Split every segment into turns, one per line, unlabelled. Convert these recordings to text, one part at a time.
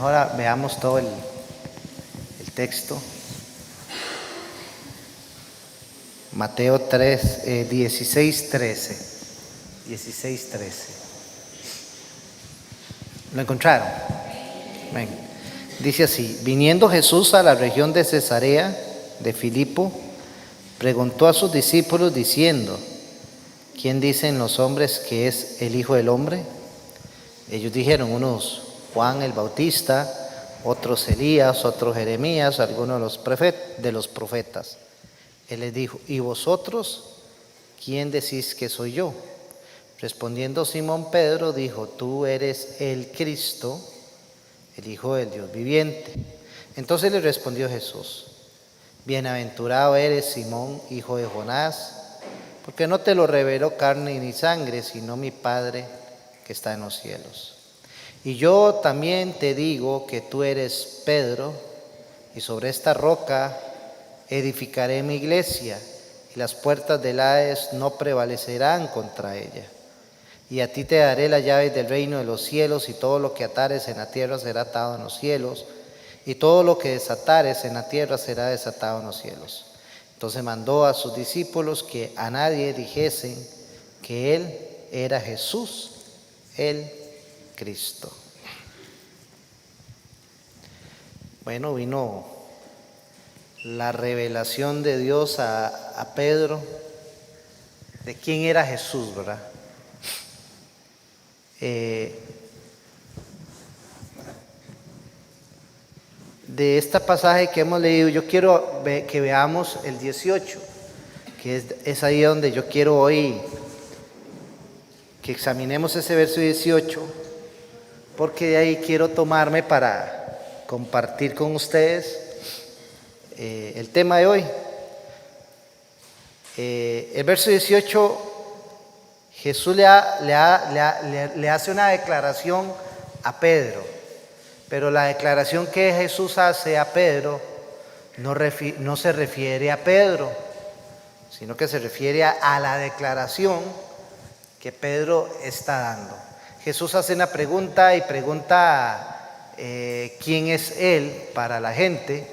Mejor veamos todo el texto. Mateo 16:13. ¿Lo encontraron? Ven. Dice así: viniendo Jesús a la región de Cesarea de Filipo, preguntó a sus discípulos diciendo: ¿quién dicen los hombres que es el Hijo del Hombre? Ellos dijeron, unos Juan el Bautista, otros Elías, otros Jeremías, algunos de los profetas. Él les dijo: ¿y vosotros quién decís que soy yo? Respondiendo Simón Pedro dijo: tú eres el Cristo, el Hijo del Dios viviente. Entonces le respondió Jesús: bienaventurado eres, Simón, hijo de Jonás, porque no te lo reveló carne ni sangre, sino mi Padre que está en los cielos. Y yo también te digo que tú eres Pedro, y sobre esta roca edificaré mi iglesia, y las puertas del Hades no prevalecerán contra ella. Y a ti te daré las llaves del reino de los cielos, y todo lo que atares en la tierra será atado en los cielos, y todo lo que desatares en la tierra será desatado en los cielos. Entonces mandó a sus discípulos que a nadie dijesen que él era Jesús, el Cristo. Bueno, vino la revelación de Dios a Pedro de quién era Jesús, ¿verdad? De este pasaje que hemos leído, yo quiero que veamos el 18, que es ahí donde yo quiero hoy que examinemos ese verso 18, porque de ahí quiero tomarme para compartir con ustedes el tema de hoy. El verso 18, Jesús le hace una declaración a Pedro, pero la declaración que Jesús hace a Pedro no se refiere a Pedro, sino que se refiere a la declaración que Pedro está dando. Jesús hace una pregunta y pregunta quién es él para la gente.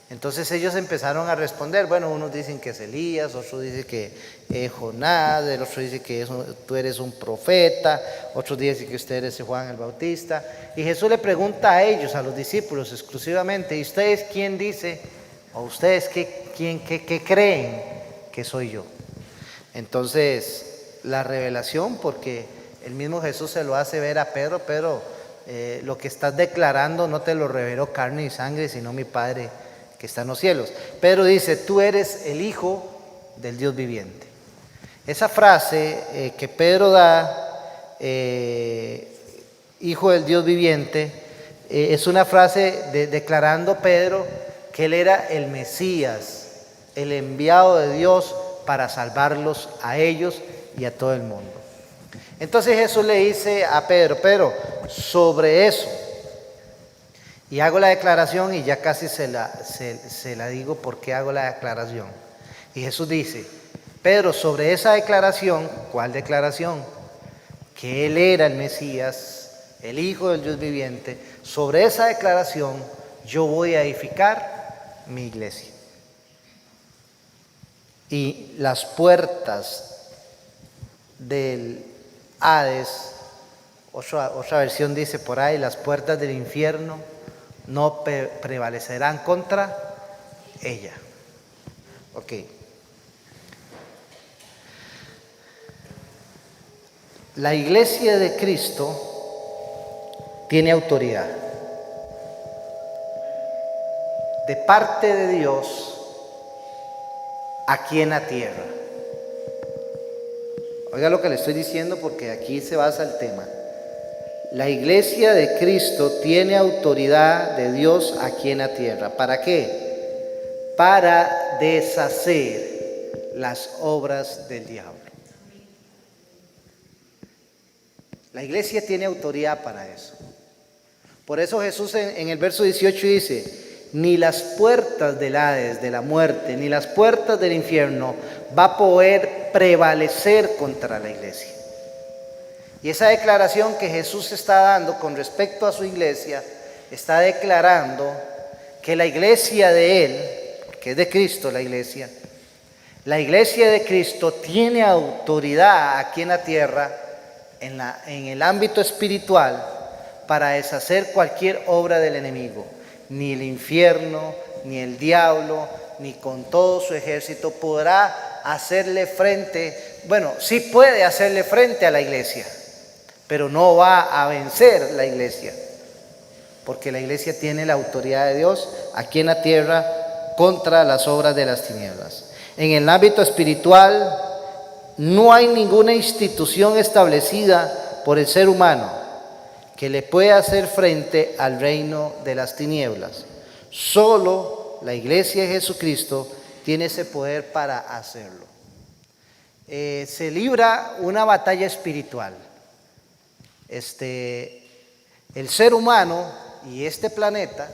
Entonces ellos empezaron a responder. Bueno, unos dicen que es Elías, otros dicen que es Jonás, el otro dice que tú eres un profeta, otros dicen que usted es Juan el Bautista. Y Jesús le pregunta a ellos, a los discípulos exclusivamente: ¿y ustedes quién dice, o ustedes qué creen que soy yo? Entonces la revelación, porque el mismo Jesús se lo hace ver a Pedro: Pedro, lo que estás declarando no te lo reveló carne y sangre, sino mi Padre que está en los cielos. Pedro dice: tú eres el Hijo del Dios viviente. Esa frase que Pedro da, Hijo del Dios viviente, es una frase declarando Pedro que él era el Mesías, el enviado de Dios para salvarlos a ellos y a todo el mundo. Entonces Jesús le dice a Pedro: Pedro, sobre eso, y hago la declaración, y ya casi se la digo porque hago la declaración. Y Jesús dice: Pedro, sobre esa declaración, ¿cuál declaración? Que él era el Mesías, el Hijo del Dios viviente. Sobre esa declaración yo voy a edificar mi iglesia. Y las puertas del Hades, otra versión dice por ahí, las puertas del infierno no prevalecerán contra ella. Ok. La iglesia de Cristo tiene autoridad de parte de Dios aquí en la tierra. Oiga lo que le estoy diciendo, porque aquí se basa el tema. La iglesia de Cristo tiene autoridad de Dios aquí en la tierra. ¿Para qué? Para deshacer las obras del diablo. La iglesia tiene autoridad para eso. Por eso Jesús en el verso 18 dice: ni las puertas del Hades, de la muerte, ni las puertas del infierno va a poder prevalecer contra la iglesia. Y esa declaración que Jesús está dando con respecto a su iglesia está declarando que la iglesia de Él, que es de Cristo la iglesia de Cristo tiene autoridad aquí en la tierra, en el ámbito espiritual, para deshacer cualquier obra del enemigo. Ni el infierno, ni el diablo, ni con todo su ejército podrá hacerle frente. Bueno, sí puede hacerle frente a la iglesia, pero no va a vencer la iglesia, porque la iglesia tiene la autoridad de Dios aquí en la tierra contra las obras de las tinieblas. En el ámbito espiritual no hay ninguna institución establecida por el ser humano que le pueda hacer frente al reino de las tinieblas. Solo la iglesia de Jesucristo tiene ese poder para hacerlo. Se libra una batalla espiritual. El ser humano y este planeta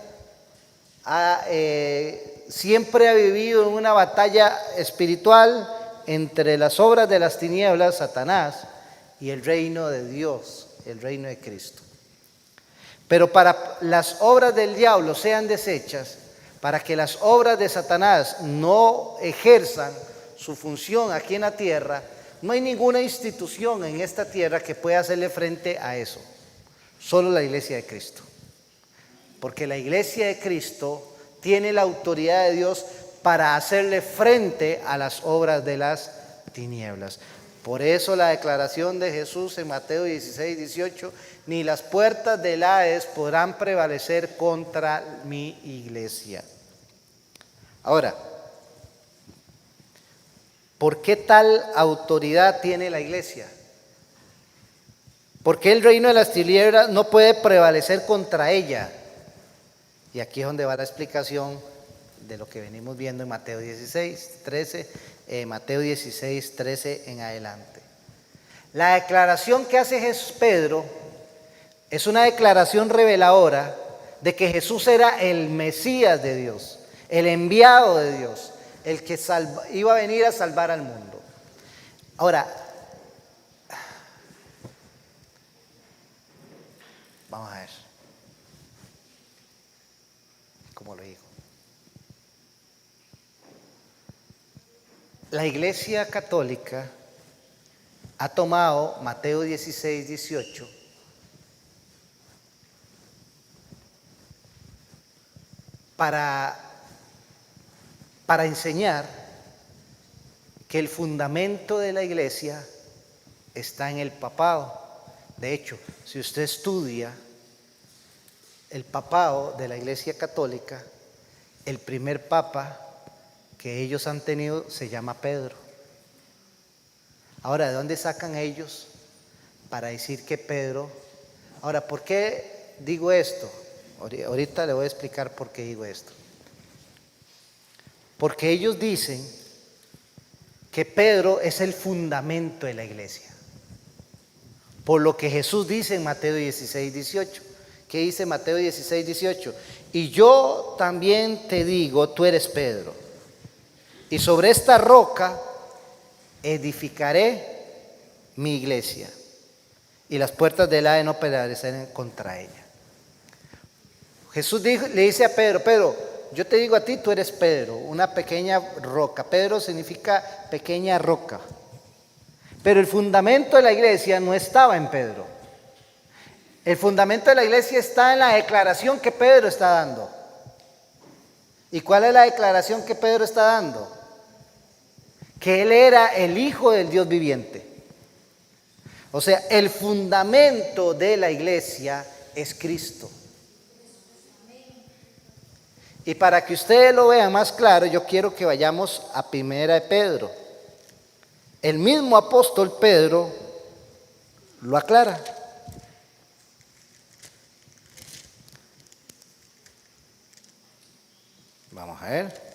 siempre ha vivido en una batalla espiritual entre las obras de las tinieblas, Satanás, y el reino de Dios, el reino de Cristo. Pero para las obras del diablo sean deshechas, para que las obras de Satanás no ejerzan su función aquí en la tierra, no hay ninguna institución en esta tierra que pueda hacerle frente a eso. Solo la iglesia de Cristo. Porque la iglesia de Cristo tiene la autoridad de Dios para hacerle frente a las obras de las tinieblas. Por eso la declaración de Jesús en Mateo 16, 18, ni las puertas del Hades podrán prevalecer contra mi iglesia. Ahora, ¿por qué tal autoridad tiene la iglesia? ¿Por qué el reino de las tinieblas no puede prevalecer contra ella? Y aquí es donde va la explicación de lo que venimos viendo en Mateo 16, 13, Mateo 16, 13 en adelante. La declaración que hace Pedro es una declaración reveladora de que Jesús era el Mesías de Dios, el enviado de Dios, el que iba a venir a salvar al mundo. Ahora, vamos a ver. ¿Cómo lo digo? La Iglesia Católica ha tomado Mateo 16, 18 para enseñar que el fundamento de la iglesia está en el papado. De hecho, si usted estudia el papado de la iglesia católica, el primer papa que ellos han tenido se llama Pedro. Ahora, ¿de dónde sacan ellos para decir que Pedro? Ahora, ¿por qué digo esto? Ahorita le voy a explicar por qué digo esto. Porque ellos dicen que Pedro es el fundamento de la iglesia. Por lo que Jesús dice en Mateo 16, 18. ¿Qué dice Mateo 16, 18? Y yo también te digo, tú eres Pedro. Y sobre esta roca edificaré mi iglesia. Y las puertas del Hades no prevalecerán contra ella. Jesús le dice a Pedro, Pedro, yo te digo a ti, tú eres Pedro, una pequeña roca. Pedro significa pequeña roca. Pero el fundamento de la iglesia no estaba en Pedro. El fundamento de la iglesia está en la declaración que Pedro está dando. ¿Y cuál es la declaración que Pedro está dando? Que él era el Hijo del Dios viviente. O sea, el fundamento de la iglesia es Cristo. Y para que ustedes lo vean más claro, yo quiero que vayamos a Primera de Pedro. El mismo apóstol Pedro lo aclara. Vamos a ver.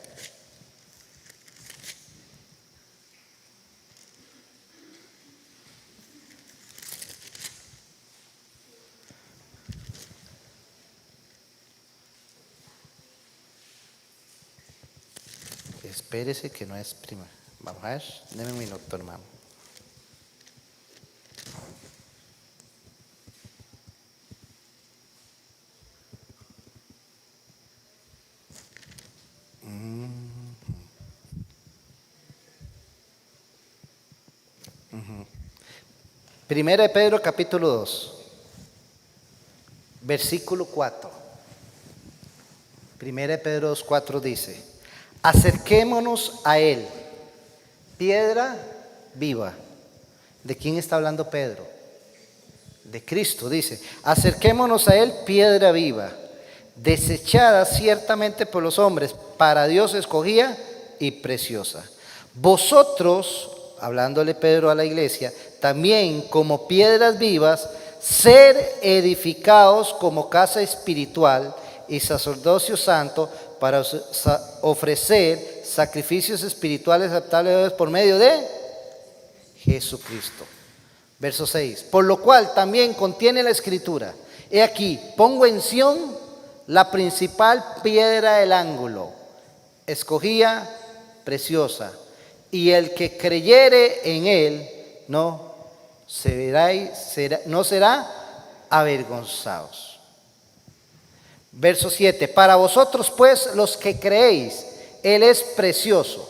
Espérese que no es prima. Vamos a ver, denme un minuto, hermano. Primera de Pedro capítulo 2, versículo 4. Primera de Pedro 2, 4 dice: acerquémonos a Él, piedra viva. ¿De quién está hablando Pedro? De Cristo, dice. Acerquémonos a Él, piedra viva, desechada ciertamente por los hombres, para Dios escogida y preciosa. Vosotros, hablándole Pedro a la iglesia, también como piedras vivas, ser edificados como casa espiritual y sacerdocio santo, para ofrecer sacrificios espirituales aceptables a Dios por medio de Jesucristo. Verso 6. Por lo cual también contiene la escritura: he aquí, pongo en Sión la principal piedra del ángulo, escogida, preciosa, y el que creyere en él no será avergonzados. Verso 7. Para vosotros pues, los que creéis, él es precioso,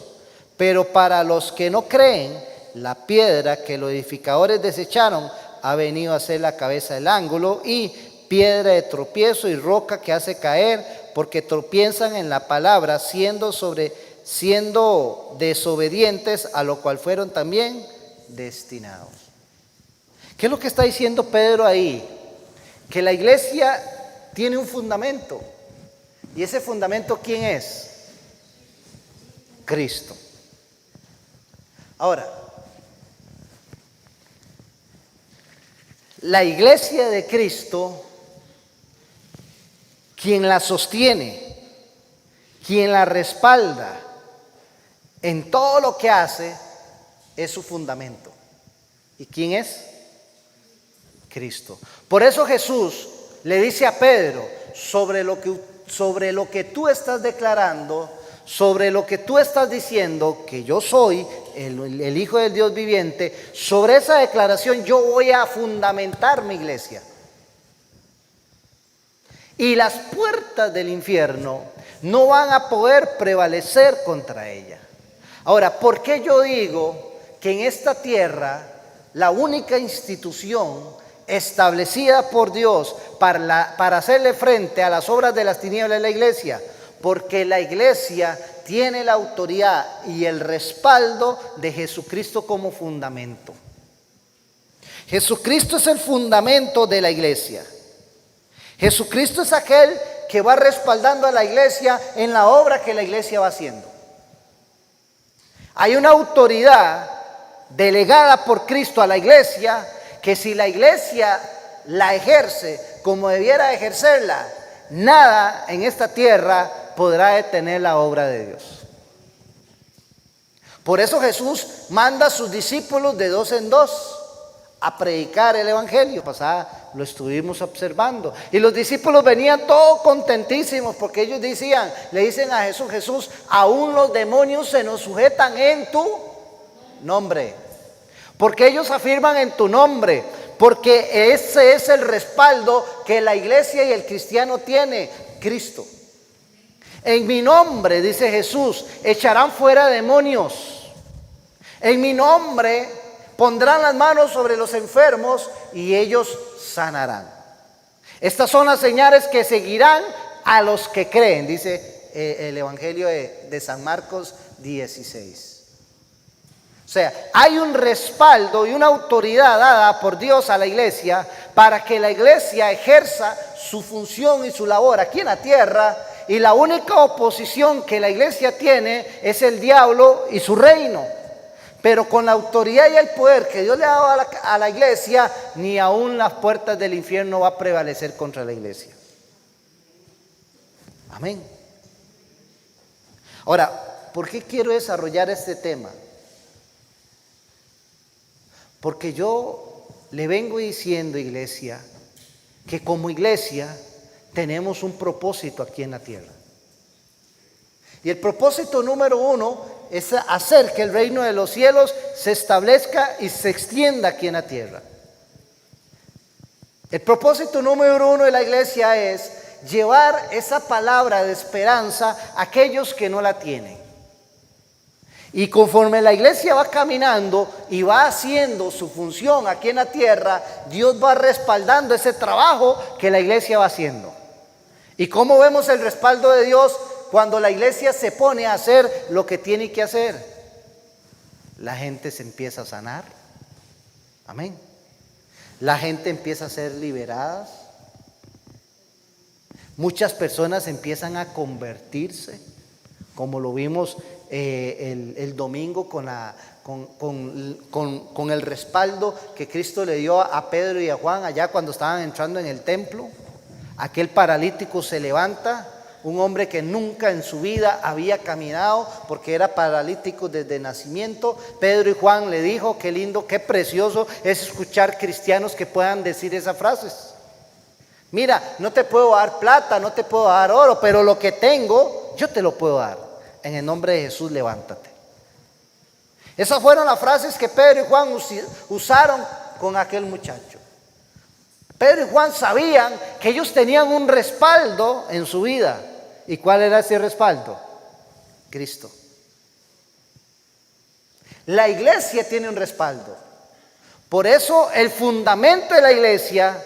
pero para los que no creen, la piedra que los edificadores desecharon ha venido a ser la cabeza del ángulo, y piedra de tropiezo y roca que hace caer, porque tropiezan en la palabra, siendo desobedientes, a lo cual fueron también destinados. ¿Qué es lo que está diciendo Pedro ahí? Que la iglesia tiene un fundamento. ¿Y ese fundamento quién es? Cristo. Ahora, la iglesia de Cristo, quien la sostiene, quien la respalda en todo lo que hace, es su fundamento. ¿Y quién es? Cristo. Por eso Jesús le dice a Pedro: sobre lo que tú estás declarando, sobre lo que tú estás diciendo, que yo soy el Hijo del Dios viviente, sobre esa declaración yo voy a fundamentar mi iglesia. Y las puertas del infierno no van a poder prevalecer contra ella. Ahora, ¿por qué yo digo que en esta tierra la única institución establecida por Dios para hacerle frente a las obras de las tinieblas es la iglesia? Porque la iglesia tiene la autoridad y el respaldo de Jesucristo como fundamento. Jesucristo es el fundamento de la iglesia. Jesucristo es aquel que va respaldando a la iglesia en la obra que la iglesia va haciendo. Hay una autoridad delegada por Cristo a la iglesia, que si la iglesia la ejerce como debiera ejercerla, nada en esta tierra podrá detener la obra de Dios. Por eso Jesús manda a sus discípulos de 2 en 2 a predicar el evangelio. Pasada lo estuvimos observando, y los discípulos venían todos contentísimos, porque ellos le dicen a Jesús: Jesús, aún los demonios se nos sujetan en tu nombre. Porque ellos afirman en tu nombre, porque ese es el respaldo que la iglesia y el cristiano tiene: Cristo. En mi nombre, dice Jesús, echarán fuera demonios. En mi nombre pondrán las manos sobre los enfermos y ellos sanarán. Estas son las señales que seguirán a los que creen, dice el Evangelio de San Marcos 16. O sea, hay un respaldo y una autoridad dada por Dios a la iglesia para que la iglesia ejerza su función y su labor aquí en la tierra, y la única oposición que la iglesia tiene es el diablo y su reino. Pero con la autoridad y el poder que Dios le ha dado a la iglesia, ni aún las puertas del infierno va a prevalecer contra la iglesia. Amén. Ahora, ¿por qué quiero desarrollar este tema? Porque yo le vengo diciendo, iglesia, que como iglesia tenemos un propósito aquí en la tierra. Y el propósito número 1 es hacer que el reino de los cielos se establezca y se extienda aquí en la tierra. El propósito número 1 de la iglesia es llevar esa palabra de esperanza a aquellos que no la tienen. Y conforme la iglesia va caminando y va haciendo su función aquí en la tierra, Dios va respaldando ese trabajo que la iglesia va haciendo. ¿Y cómo vemos el respaldo de Dios cuando la iglesia se pone a hacer lo que tiene que hacer? La gente se empieza a sanar. Amén. La gente empieza a ser liberadas. Muchas personas empiezan a convertirse, como lo vimos el domingo con el respaldo que Cristo le dio a Pedro y a Juan allá cuando estaban entrando en el templo. Aquel paralítico se levanta, un hombre que nunca en su vida había caminado porque era paralítico desde nacimiento. Pedro y Juan le dijo: qué lindo, qué precioso es escuchar cristianos que puedan decir esas frases. Mira, no te puedo dar plata, no te puedo dar oro, pero lo que tengo, yo te lo puedo dar. En el nombre de Jesús, levántate. Esas fueron las frases que Pedro y Juan usaron con aquel muchacho. Pedro y Juan sabían que ellos tenían un respaldo en su vida. ¿Y cuál era ese respaldo? Cristo. La iglesia tiene un respaldo. Por eso el fundamento de la iglesia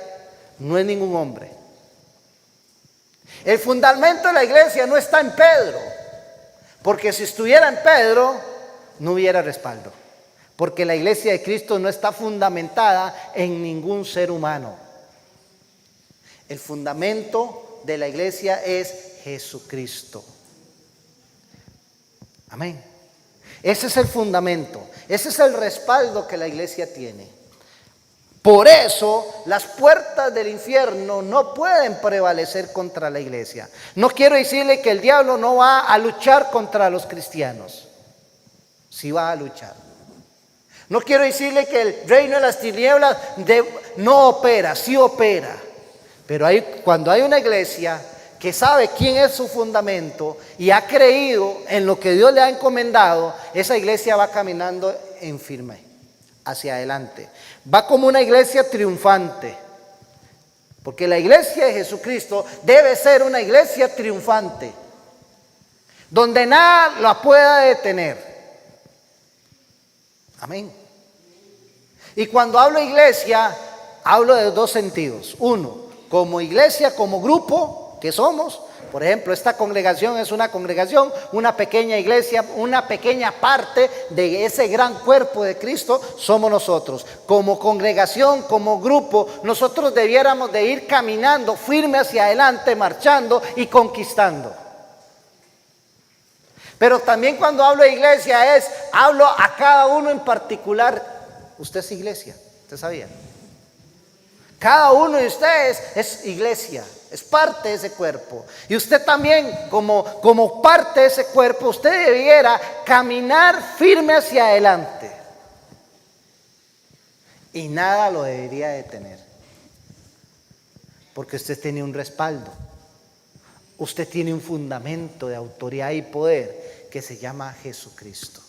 no es ningún hombre. El fundamento de la iglesia no está en Pedro, porque si estuviera en Pedro no hubiera respaldo, porque la iglesia de Cristo no está fundamentada en ningún ser humano. El fundamento de la iglesia es Jesucristo. Amén. Ese es el fundamento, ese es el respaldo que la iglesia tiene. Por eso las puertas del infierno no pueden prevalecer contra la iglesia. No quiero decirle que el diablo no va a luchar contra los cristianos. Sí va a luchar. No quiero decirle que el reino de las tinieblas no opera, sí opera. Pero cuando hay una iglesia que sabe quién es su fundamento y ha creído en lo que Dios le ha encomendado, esa iglesia va caminando en firme hacia adelante. Va como una iglesia triunfante. Porque la iglesia de Jesucristo debe ser una iglesia triunfante, donde nada la pueda detener. Amén. Y cuando hablo iglesia, hablo de dos sentidos. Uno, como iglesia, como grupo que somos. Por ejemplo, esta congregación es una congregación, una pequeña iglesia, una pequeña parte de ese gran cuerpo de Cristo somos nosotros. Como congregación, como grupo, nosotros debiéramos de ir caminando firme hacia adelante, marchando y conquistando. Pero también cuando hablo de iglesia hablo a cada uno en particular. Usted es iglesia, ¿usted sabía? Cada uno de ustedes es iglesia, es parte de ese cuerpo. Y usted también, como parte de ese cuerpo, usted debiera caminar firme hacia adelante. Y nada lo debería detener. Porque usted tiene un respaldo. Usted tiene un fundamento de autoridad y poder que se llama Jesucristo.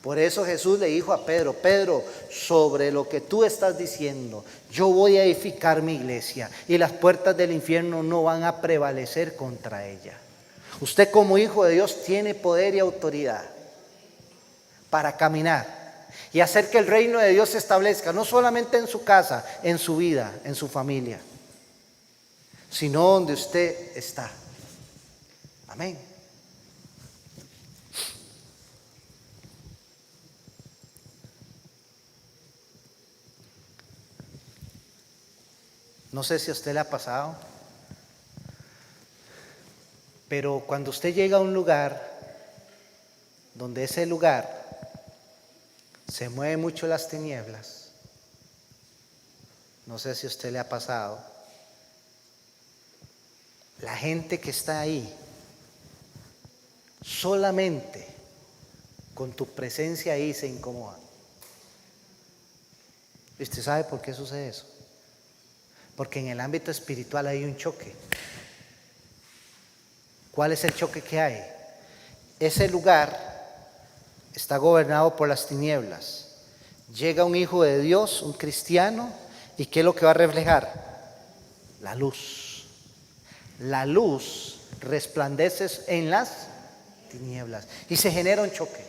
Por eso Jesús le dijo a Pedro: Pedro, sobre lo que tú estás diciendo, yo voy a edificar mi iglesia y las puertas del infierno no van a prevalecer contra ella. Usted como hijo de Dios tiene poder y autoridad para caminar y hacer que el reino de Dios se establezca, no solamente en su casa, en su vida, en su familia, sino donde usted está. Amén. No sé si a usted le ha pasado, pero cuando usted llega a un lugar donde ese lugar se mueve mucho las tinieblas, no sé si a usted le ha pasado, la gente que está ahí, solamente con tu presencia ahí se incomoda. ¿Y usted sabe por qué sucede eso? Porque en el ámbito espiritual hay un choque. ¿Cuál es el choque que hay? Ese lugar está gobernado por las tinieblas. Llega un hijo de Dios, un cristiano, ¿y qué es lo que va a reflejar? La luz. La luz resplandece en las tinieblas y se genera un choque.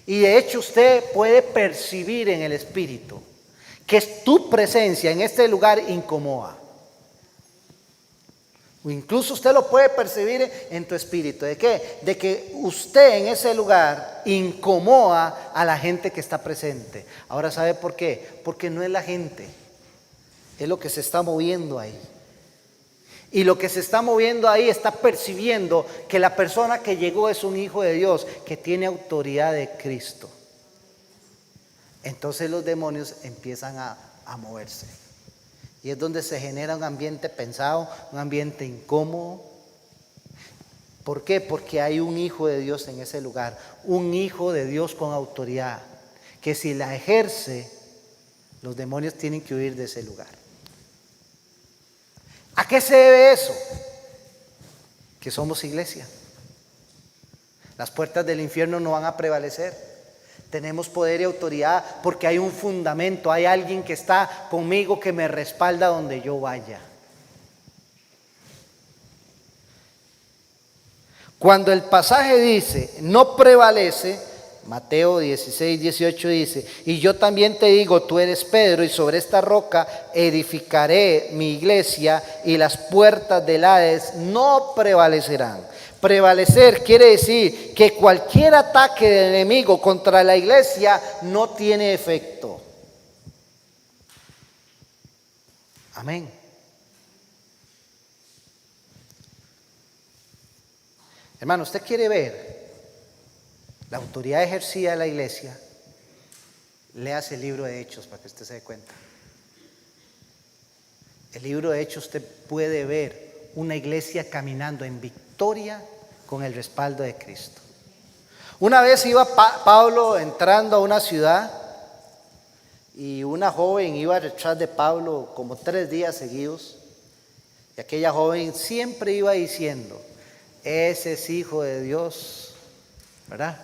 Y de hecho usted puede percibir en el espíritu que tu presencia en este lugar incomoda. O incluso usted lo puede percibir en tu espíritu. ¿De qué? De que usted en ese lugar incomoda a la gente que está presente. Ahora, ¿sabe por qué? Porque no es la gente, es lo que se está moviendo ahí. Y lo que se está moviendo ahí está percibiendo que la persona que llegó es un hijo de Dios, que tiene autoridad de Cristo. Entonces los demonios empiezan a moverse. Y es donde se genera un ambiente pensado, un ambiente incómodo. ¿Por qué? Porque hay un hijo de Dios en ese lugar, un hijo de Dios con autoridad, que si la ejerce, los demonios tienen que huir de ese lugar. ¿A qué se debe eso? Que somos iglesia. Las puertas del infierno no van a prevalecer. Tenemos poder y autoridad porque hay un fundamento, hay alguien que está conmigo que me respalda donde yo vaya. Cuando el pasaje dice no prevalece, Mateo 16, 18 dice: y yo también te digo, tú eres Pedro, y sobre esta roca edificaré mi iglesia, y las puertas del Hades no prevalecerán. Prevalecer quiere decir que cualquier ataque del enemigo contra la iglesia no tiene efecto. Amén. Hermano, ¿usted quiere ver la autoridad ejercida de la iglesia? Léase el libro de Hechos para que usted se dé cuenta. El libro de Hechos usted puede ver una iglesia caminando en victoria con el respaldo de Cristo. Una vez iba Pablo entrando a una ciudad y una joven iba detrás de Pablo como 3 días seguidos, y aquella joven siempre iba diciendo: ese es hijo de Dios, ¿verdad?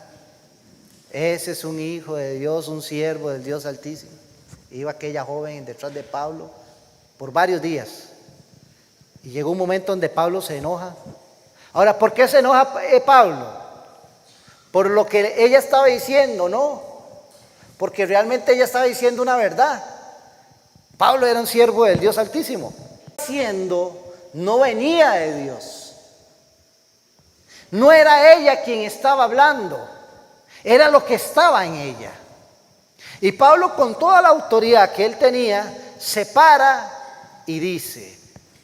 Ese es un hijo de Dios, un siervo del Dios Altísimo. Iba aquella joven detrás de Pablo por varios días. Y llegó un momento donde Pablo se enoja. Ahora, ¿por qué se enoja Pablo? Por lo que ella estaba diciendo, ¿no? Porque realmente ella estaba diciendo una verdad. Pablo era un siervo del Dios Altísimo. Diciendo, no venía de Dios. No era ella quien estaba hablando, era lo que estaba en ella. Y Pablo, con toda la autoridad que él tenía, se para y dice: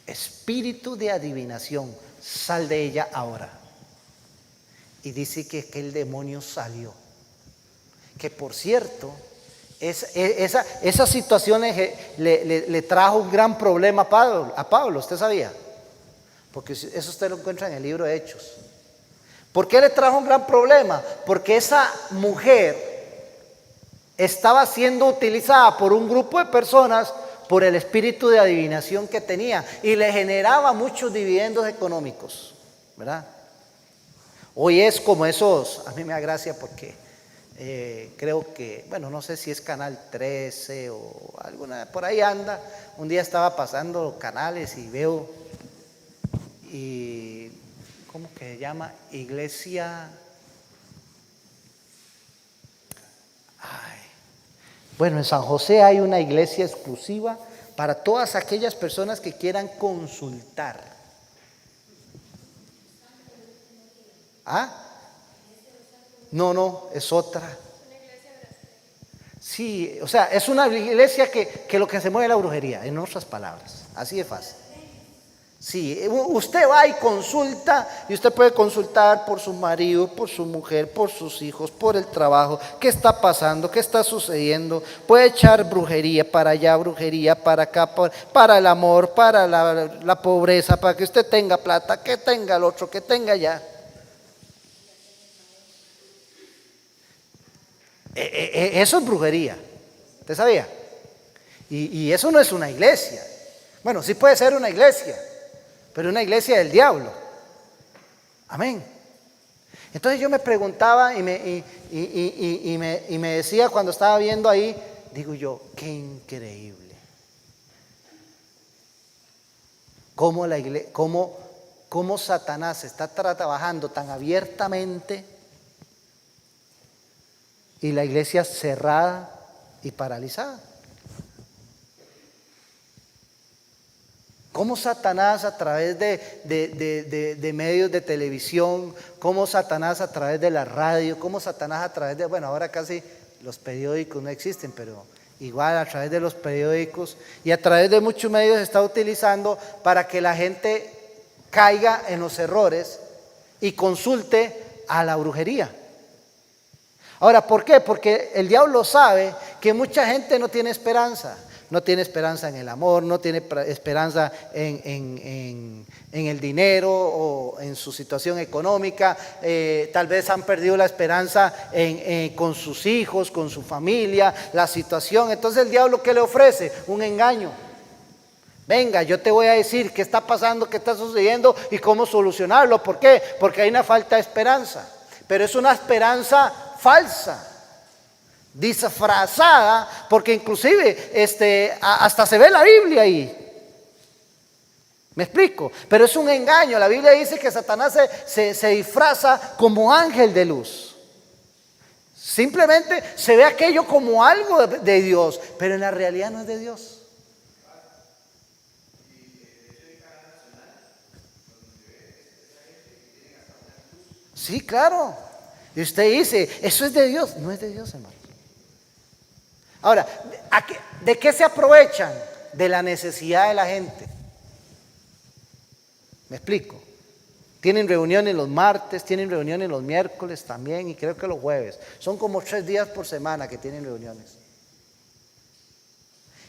espíritu de adivinación, sal de ella ahora. Y dice que aquel demonio salió. Que por cierto, esa situación le trajo un gran problema a Pablo, ¿usted sabía? Porque eso usted lo encuentra en el libro de Hechos. ¿Por qué le trajo un gran problema? Porque esa mujer estaba siendo utilizada por un grupo de personas por el espíritu de adivinación que tenía y le generaba muchos dividendos económicos, ¿verdad? Hoy es como esos, a mí me da gracia porque creo que, bueno, no sé si es Canal 13 o alguna, por ahí anda. Un día estaba pasando canales y veo, y ¿cómo que se llama? Iglesia. Bueno, en San José hay una iglesia exclusiva para todas aquellas personas que quieran consultar. ¿Ah? No, es otra. Sí, o sea, es una iglesia que lo que se mueve es la brujería, en otras palabras. Así de fácil. Sí, usted va y consulta, y usted puede consultar por su marido, por su mujer, por sus hijos, por el trabajo, qué está pasando, qué está sucediendo. Puede echar brujería para allá, brujería para acá, para el amor, para la pobreza, para que usted tenga plata, que tenga el otro, que tenga allá. Eso es brujería, ¿usted sabía? Y eso no es una iglesia. Bueno, sí puede ser una iglesia, pero una iglesia del diablo. Amén. Entonces yo me preguntaba y me decía cuando estaba viendo ahí, digo yo, qué increíble. Cómo Satanás está trabajando tan abiertamente y la iglesia cerrada y paralizada. Cómo Satanás a través de medios de televisión, cómo Satanás a través de la radio, cómo Satanás a través de, bueno, ahora casi los periódicos no existen, pero igual a través de los periódicos y a través de muchos medios se está utilizando para que la gente caiga en los errores y consulte a la brujería. Ahora, ¿por qué? Porque el diablo sabe que mucha gente no tiene esperanza. No tiene esperanza en el amor, no tiene esperanza en el dinero o en su situación económica. Tal vez han perdido la esperanza con sus hijos, con su familia, la situación. Entonces el diablo, ¿qué le ofrece? Un engaño. Venga, yo te voy a decir qué está pasando, qué está sucediendo y cómo solucionarlo. ¿Por qué? Porque hay una falta de esperanza. Pero es una esperanza falsa, disfrazada, porque inclusive hasta se ve la Biblia ahí. ¿Me explico? Pero es un engaño. La Biblia dice que Satanás se disfraza como ángel de luz. Simplemente se ve aquello como algo de Dios, pero en la realidad no es de Dios. Sí, claro. Y usted dice, eso es de Dios. No es de Dios, hermano. Ahora, ¿de qué se aprovechan? De la necesidad de la gente. ¿Me explico? Tienen reuniones los martes, tienen reuniones los miércoles también y creo que los jueves. Son como 3 días por semana que tienen reuniones.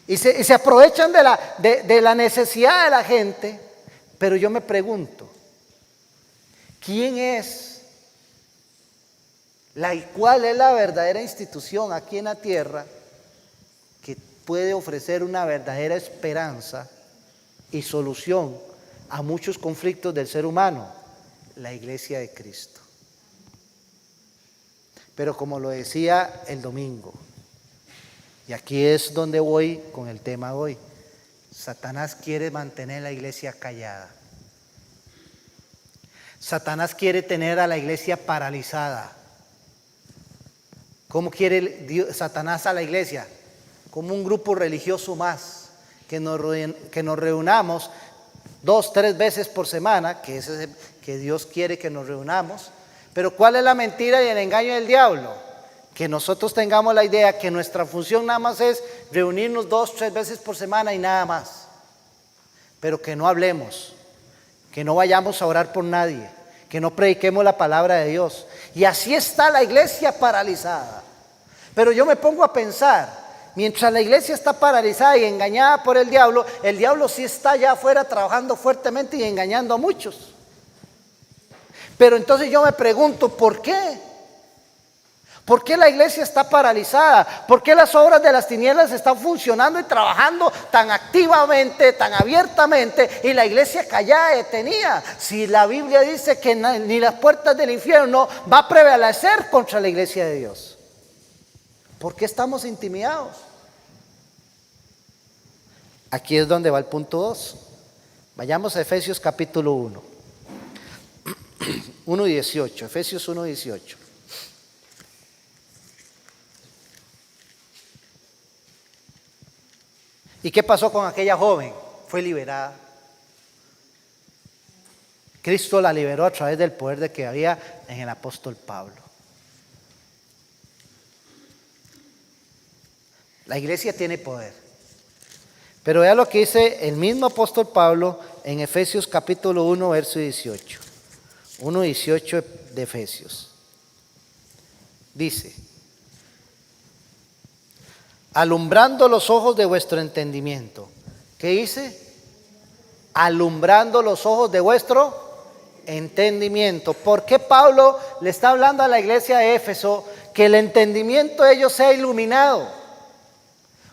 Y se aprovechan de la necesidad de la gente, pero yo me pregunto, ¿quién es? ¿Cuál es la verdadera institución aquí en la tierra que puede ofrecer una verdadera esperanza y solución a muchos conflictos del ser humano? La iglesia de Cristo. Pero como lo decía el domingo, y aquí es donde voy con el tema de hoy, Satanás quiere mantener la iglesia callada. Satanás quiere tener a la iglesia paralizada. ¿Cómo quiere Satanás a la iglesia? Como un grupo religioso más, que nos reunamos 2, 3 veces por semana, que Dios quiere que nos reunamos. Pero ¿cuál es la mentira y el engaño del diablo? Que nosotros tengamos la idea que nuestra función nada más es reunirnos 2, 3 veces por semana y nada más. Pero que no hablemos, que no vayamos a orar por nadie, que no prediquemos la palabra de Dios. Y así está la iglesia paralizada. Pero yo me pongo a pensar, mientras la iglesia está paralizada y engañada por el diablo sí está allá afuera trabajando fuertemente y engañando a muchos. Pero entonces yo me pregunto, ¿por qué? ¿Por qué la iglesia está paralizada? ¿Por qué las obras de las tinieblas están funcionando y trabajando tan activamente, tan abiertamente, y la iglesia callada, detenida? Si la Biblia dice que ni las puertas del infierno va a prevalecer contra la iglesia de Dios. ¿Por qué estamos intimidados? Aquí es donde va el punto 2. Vayamos a Efesios capítulo 1. 1:18, Efesios 1:18. ¿Y qué pasó con aquella joven? Fue liberada. Cristo la liberó a través del poder de que había en el apóstol Pablo. La iglesia tiene poder. Pero vea lo que dice el mismo apóstol Pablo en Efesios capítulo 1, verso 18. 1:18 de Efesios. Dice: alumbrando los ojos de vuestro entendimiento. ¿Qué dice? Alumbrando los ojos de vuestro entendimiento. ¿Por qué Pablo le está hablando a la iglesia de Éfeso que el entendimiento de ellos sea iluminado?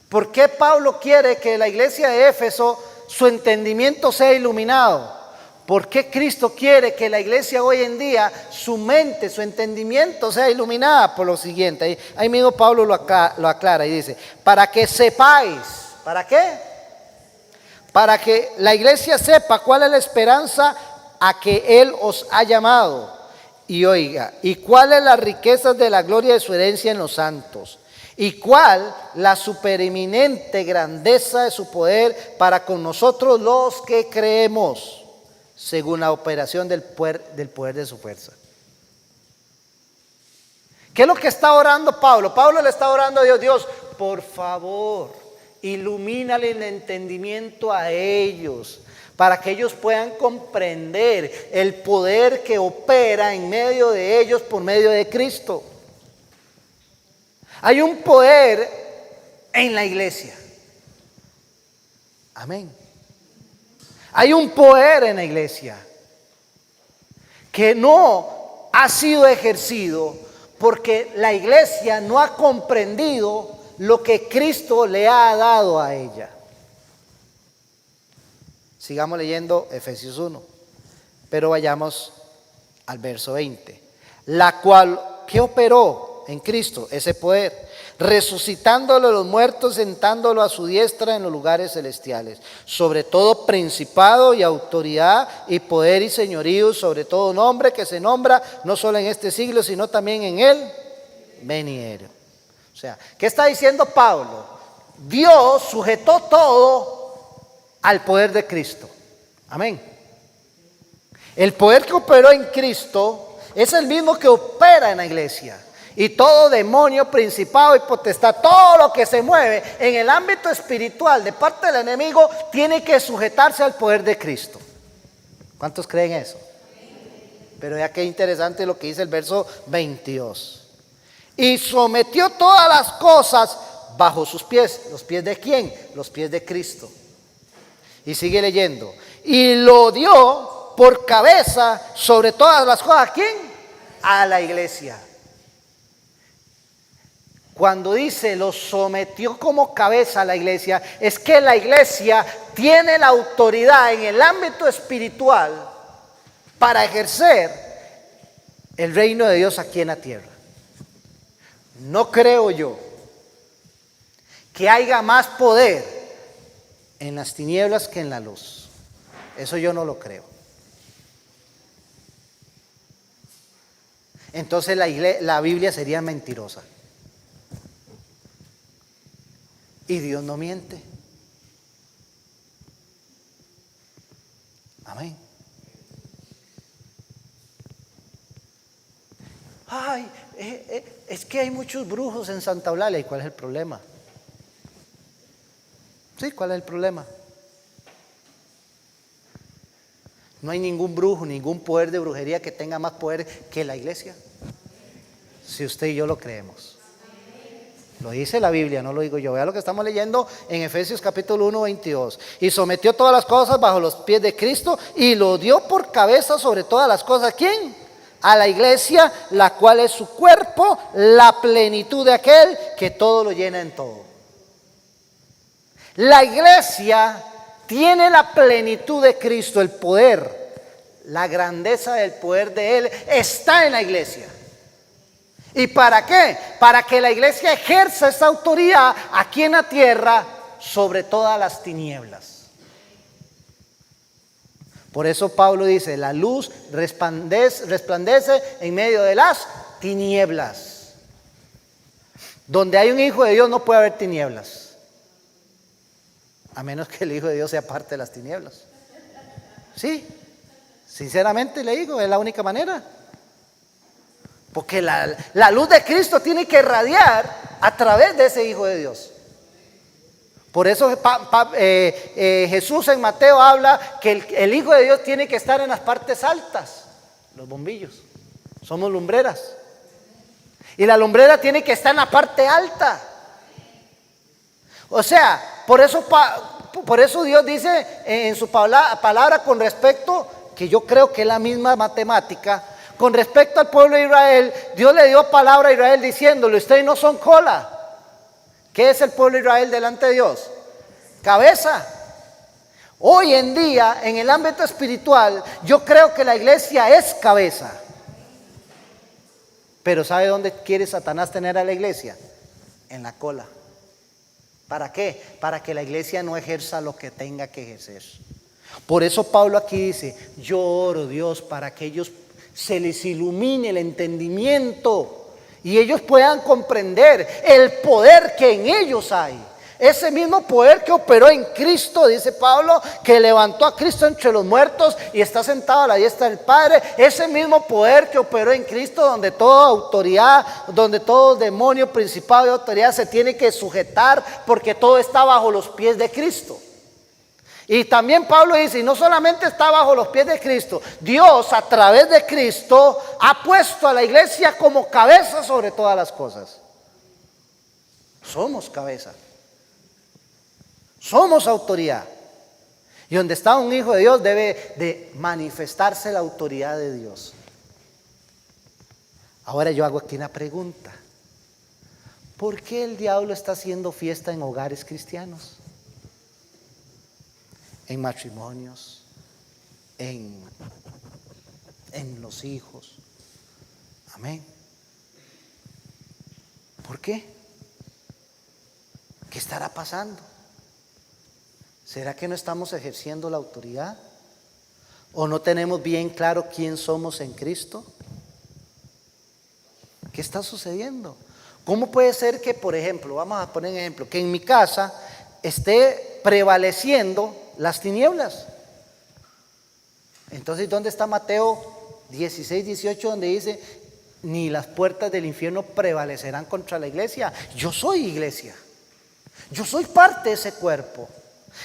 ¿Por qué Pablo quiere que la iglesia de Éfeso su entendimiento sea iluminado? ¿Por qué Cristo quiere que la iglesia hoy en día, su mente, su entendimiento sea iluminada? Por lo siguiente, ahí mismo Pablo lo aclara y dice: para que sepáis, ¿para qué? Para que la iglesia sepa cuál es la esperanza a que Él os ha llamado Y oiga, ¿y cuál es las riquezas de la gloria de su herencia en los santos? ¿Y cuál la supereminente grandeza de su poder para con nosotros los que creemos, según la operación del poder de su fuerza? ¿Qué es lo que está orando Pablo? Pablo le está orando a Dios: Dios, por favor, ilumínale el entendimiento a ellos, para que ellos puedan comprender el poder que opera en medio de ellos por medio de Cristo. Hay un poder en la iglesia. Amén. Hay un poder en la iglesia que no ha sido ejercido porque la iglesia no ha comprendido lo que Cristo le ha dado a ella. Sigamos leyendo Efesios 1, pero vayamos al verso 20. La cual, ¿qué operó en Cristo? Ese poder, resucitándolo de los muertos, sentándolo a su diestra en los lugares celestiales, sobre todo principado y autoridad y poder y señorío, sobre todo nombre que se nombra no solo en este siglo, sino también en el venidero. O sea, ¿qué está diciendo Pablo? Dios sujetó todo al poder de Cristo. Amén. El poder que operó en Cristo es el mismo que opera en la iglesia. Y todo demonio, principado y potestad, todo lo que se mueve en el ámbito espiritual de parte del enemigo, tiene que sujetarse al poder de Cristo. ¿Cuántos creen eso? Pero ya qué interesante lo que dice el verso 22. Y sometió todas las cosas bajo sus pies. ¿Los pies de quién? Los pies de Cristo. Y sigue leyendo. Y lo dio por cabeza sobre todas las cosas. ¿A quién? A la iglesia. Cuando dice lo sometió como cabeza a la iglesia, es que la iglesia tiene la autoridad en el ámbito espiritual para ejercer el reino de Dios aquí en la tierra. No creo yo que haya más poder en las tinieblas que en la luz. Eso yo no lo creo. Entonces la Biblia sería mentirosa. Y Dios no miente. Amén. Ay, es que hay muchos brujos en Santa Eulalia. ¿Y cuál es el problema? Sí, ¿cuál es el problema? No hay ningún brujo, ningún poder de brujería que tenga más poder que la iglesia. Si usted y yo lo creemos. Lo dice la Biblia, no lo digo yo. Vea lo que estamos leyendo en Efesios capítulo 1, 22. Y sometió todas las cosas bajo los pies de Cristo y lo dio por cabeza sobre todas las cosas. ¿Quién? A la iglesia, la cual es su cuerpo, la plenitud de aquel que todo lo llena en todo. La iglesia tiene la plenitud de Cristo, el poder, la grandeza del poder de Él está en la iglesia. ¿Y para qué? Para que la iglesia ejerza esa autoridad aquí en la tierra sobre todas las tinieblas. Por eso Pablo dice, la luz resplandece en medio de las tinieblas. Donde hay un hijo de Dios no puede haber tinieblas. A menos que el hijo de Dios sea parte de las tinieblas. Sí, sinceramente le digo, es la única manera. Porque la luz de Cristo tiene que irradiar a través de ese Hijo de Dios. Por eso Jesús en Mateo habla que el Hijo de Dios tiene que estar en las partes altas. Los bombillos. Somos lumbreras. Y la lumbrera tiene que estar en la parte alta. O sea, por eso Dios dice en su palabra con respecto, que yo creo que es la misma matemática. Con respecto al pueblo de Israel, Dios le dio palabra a Israel diciéndole, ustedes no son cola. ¿Qué es el pueblo de Israel delante de Dios? Cabeza. Hoy en día, en el ámbito espiritual, yo creo que la iglesia es cabeza. Pero ¿sabe dónde quiere Satanás tener a la iglesia? En la cola. ¿Para qué? Para que la iglesia no ejerza lo que tenga que ejercer. Por eso Pablo aquí dice, yo oro, Dios, para que ellos
se les ilumine el entendimiento y ellos puedan comprender el poder que en ellos hay. Ese mismo poder que operó en Cristo, dice Pablo, que levantó a Cristo entre los muertos y está sentado a la diestra del Padre. Ese mismo poder que operó en Cristo, donde toda autoridad, donde todo demonio, principado y autoridad se tiene que sujetar, porque todo está bajo los pies de Cristo. Y también Pablo dice, y no solamente está bajo los pies de Cristo, Dios a través de Cristo ha puesto a la iglesia como cabeza sobre todas las cosas. Somos cabeza. Somos autoridad. Y donde está un hijo de Dios debe de manifestarse la autoridad de Dios. Ahora yo hago aquí una pregunta. ¿Por qué el diablo está haciendo fiesta en hogares cristianos? En matrimonios, en los hijos. Amén. ¿Por qué? ¿Qué estará pasando? ¿Será que no estamos ejerciendo la autoridad? ¿O no tenemos bien claro quién somos en Cristo? ¿Qué está sucediendo? ¿Cómo puede ser que, por ejemplo, vamos a poner un ejemplo, que en mi casa esté prevaleciendo las tinieblas? Entonces, ¿dónde está Mateo 16, 18, donde dice, ni las puertas del infierno prevalecerán contra la iglesia? Yo soy iglesia. Yo soy parte de ese cuerpo.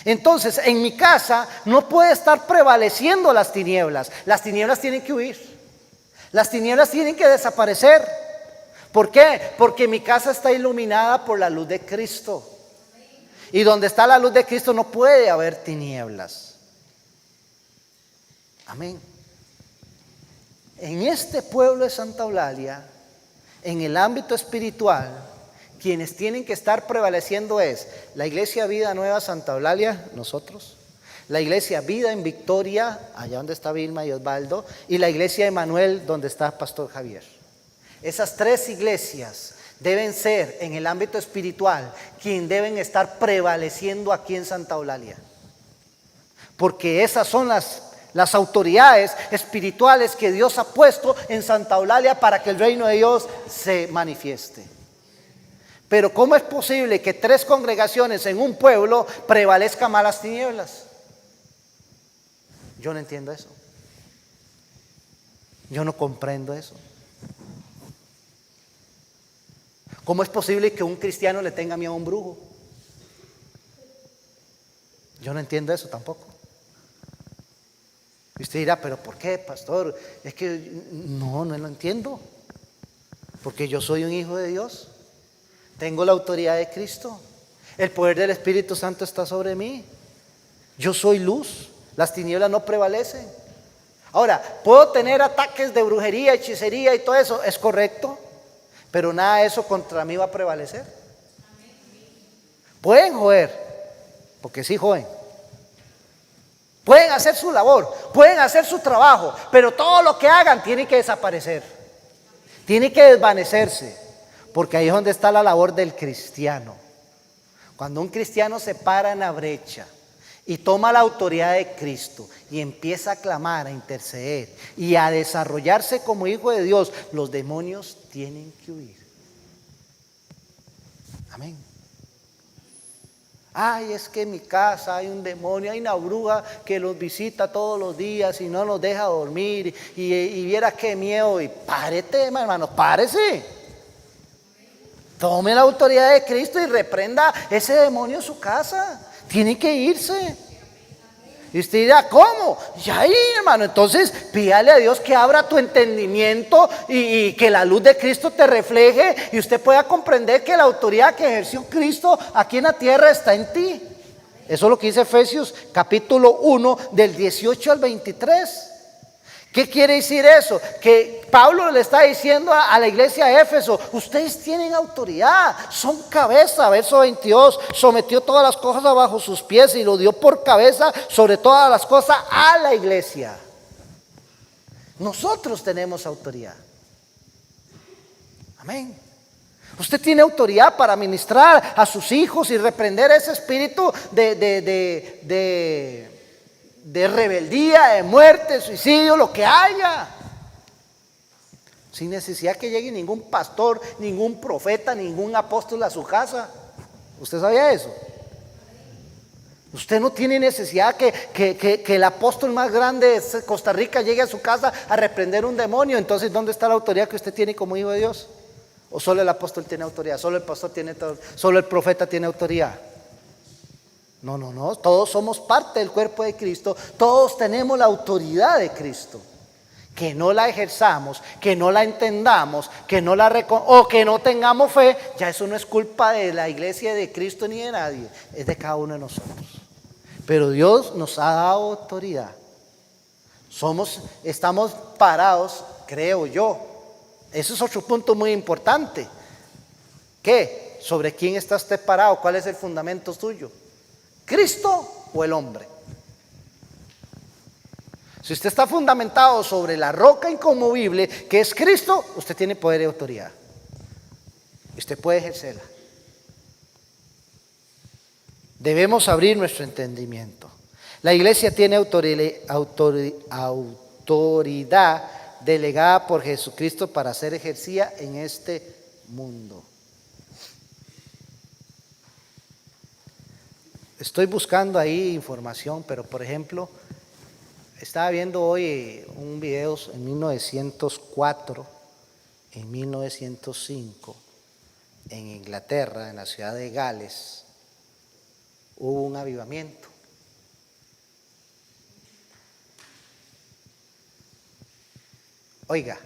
Entonces, en mi casa no puede estar prevaleciendo las tinieblas. Las tinieblas tienen que huir. Las tinieblas tienen que desaparecer. ¿Por qué? Porque mi casa está iluminada por la luz de Cristo. Y donde está la luz de Cristo no puede haber tinieblas. Amén. En este pueblo de Santa Eulalia, en el ámbito espiritual, quienes tienen que estar prevaleciendo es la Iglesia Vida Nueva Santa Eulalia, nosotros, la Iglesia Vida en Victoria, allá donde está Vilma y Osvaldo, y la Iglesia Emanuel, donde está Pastor Javier. Esas tres iglesias deben ser en el ámbito espiritual quien deben estar prevaleciendo aquí en Santa Eulalia, porque esas son las autoridades espirituales que Dios ha puesto en Santa Eulalia para que el reino de Dios se manifieste. Pero ¿cómo es posible que tres congregaciones en un pueblo prevalezcan más las tinieblas? Yo no entiendo eso. Yo no comprendo eso. ¿Cómo es posible que un cristiano le tenga miedo a un brujo? Yo no entiendo eso tampoco. Y usted dirá, ¿pero por qué, pastor? Es que no lo entiendo. Porque yo soy un hijo de Dios. Tengo la autoridad de Cristo. El poder del Espíritu Santo está sobre mí. Yo soy luz. Las tinieblas no prevalecen. Ahora, puedo tener ataques de brujería, hechicería y todo eso, es correcto, pero nada de eso contra mí va a prevalecer. Pueden joder, porque sí joden. Pueden hacer su labor, pueden hacer su trabajo, pero todo lo que hagan tiene que desaparecer. Tiene que desvanecerse. Porque ahí es donde está la labor del cristiano. Cuando un cristiano se para en la brecha y toma la autoridad de Cristo y empieza a clamar, a interceder y a desarrollarse como hijo de Dios, los demonios tienen que huir. Amén. Ay, es que en mi casa hay un demonio, hay una bruja que los visita todos los días y no nos deja dormir y viera qué miedo. Y párate, hermano, párese. Tome la autoridad de Cristo y reprenda ese demonio en su casa. Tiene que irse. Y usted dirá, ¿cómo? Ya ahí, hermano. Entonces, pídale a Dios que abra tu entendimiento y que la luz de Cristo te refleje y usted pueda comprender que la autoridad que ejerció Cristo aquí en la tierra está en ti. Eso es lo que dice Efesios capítulo 1 del 18 al 23. ¿Qué quiere decir eso? Que Pablo le está diciendo a la iglesia de Éfeso, ustedes tienen autoridad, son cabeza. Verso 22, sometió todas las cosas bajo sus pies y lo dio por cabeza sobre todas las cosas a la iglesia. Nosotros tenemos autoridad. Amén. Usted tiene autoridad para ministrar a sus hijos y reprender ese espíritu de rebeldía, de muerte, suicidio, lo que haya. sin necesidad que llegue ningún pastor, ningún profeta, ningún apóstol a su casa. ¿Usted sabía eso? Usted no tiene necesidad que el apóstol más grande de Costa Rica llegue a su casa a reprender un demonio. Entonces, ¿dónde está la autoridad que usted tiene como hijo de Dios? ¿O solo el apóstol tiene autoridad? ¿Solo el pastor tiene autoridad? ¿Solo el profeta tiene autoridad? No, no, no. Todos somos parte del cuerpo de Cristo. Todos tenemos la autoridad de Cristo. Que no la ejerzamos, que no la entendamos, o que no tengamos fe, ya eso no es culpa de la iglesia de Cristo ni de nadie. Es de cada uno de nosotros. Pero Dios nos ha dado autoridad. Estamos parados, creo yo. Eso es otro punto muy importante. ¿Qué? ¿Sobre quién está usted parado? ¿Cuál es el fundamento suyo? ¿Cristo o el hombre? Si usted está fundamentado sobre la roca inconmovible que es Cristo, usted tiene poder y autoridad. Usted puede ejercerla. Debemos abrir nuestro entendimiento. La iglesia tiene autoridad delegada por Jesucristo para ser ejercida en este mundo. Estoy buscando ahí información, pero por ejemplo, estaba viendo hoy un video en 1904, en 1905, en Inglaterra, en la ciudad de Gales, hubo un avivamiento. Oiga,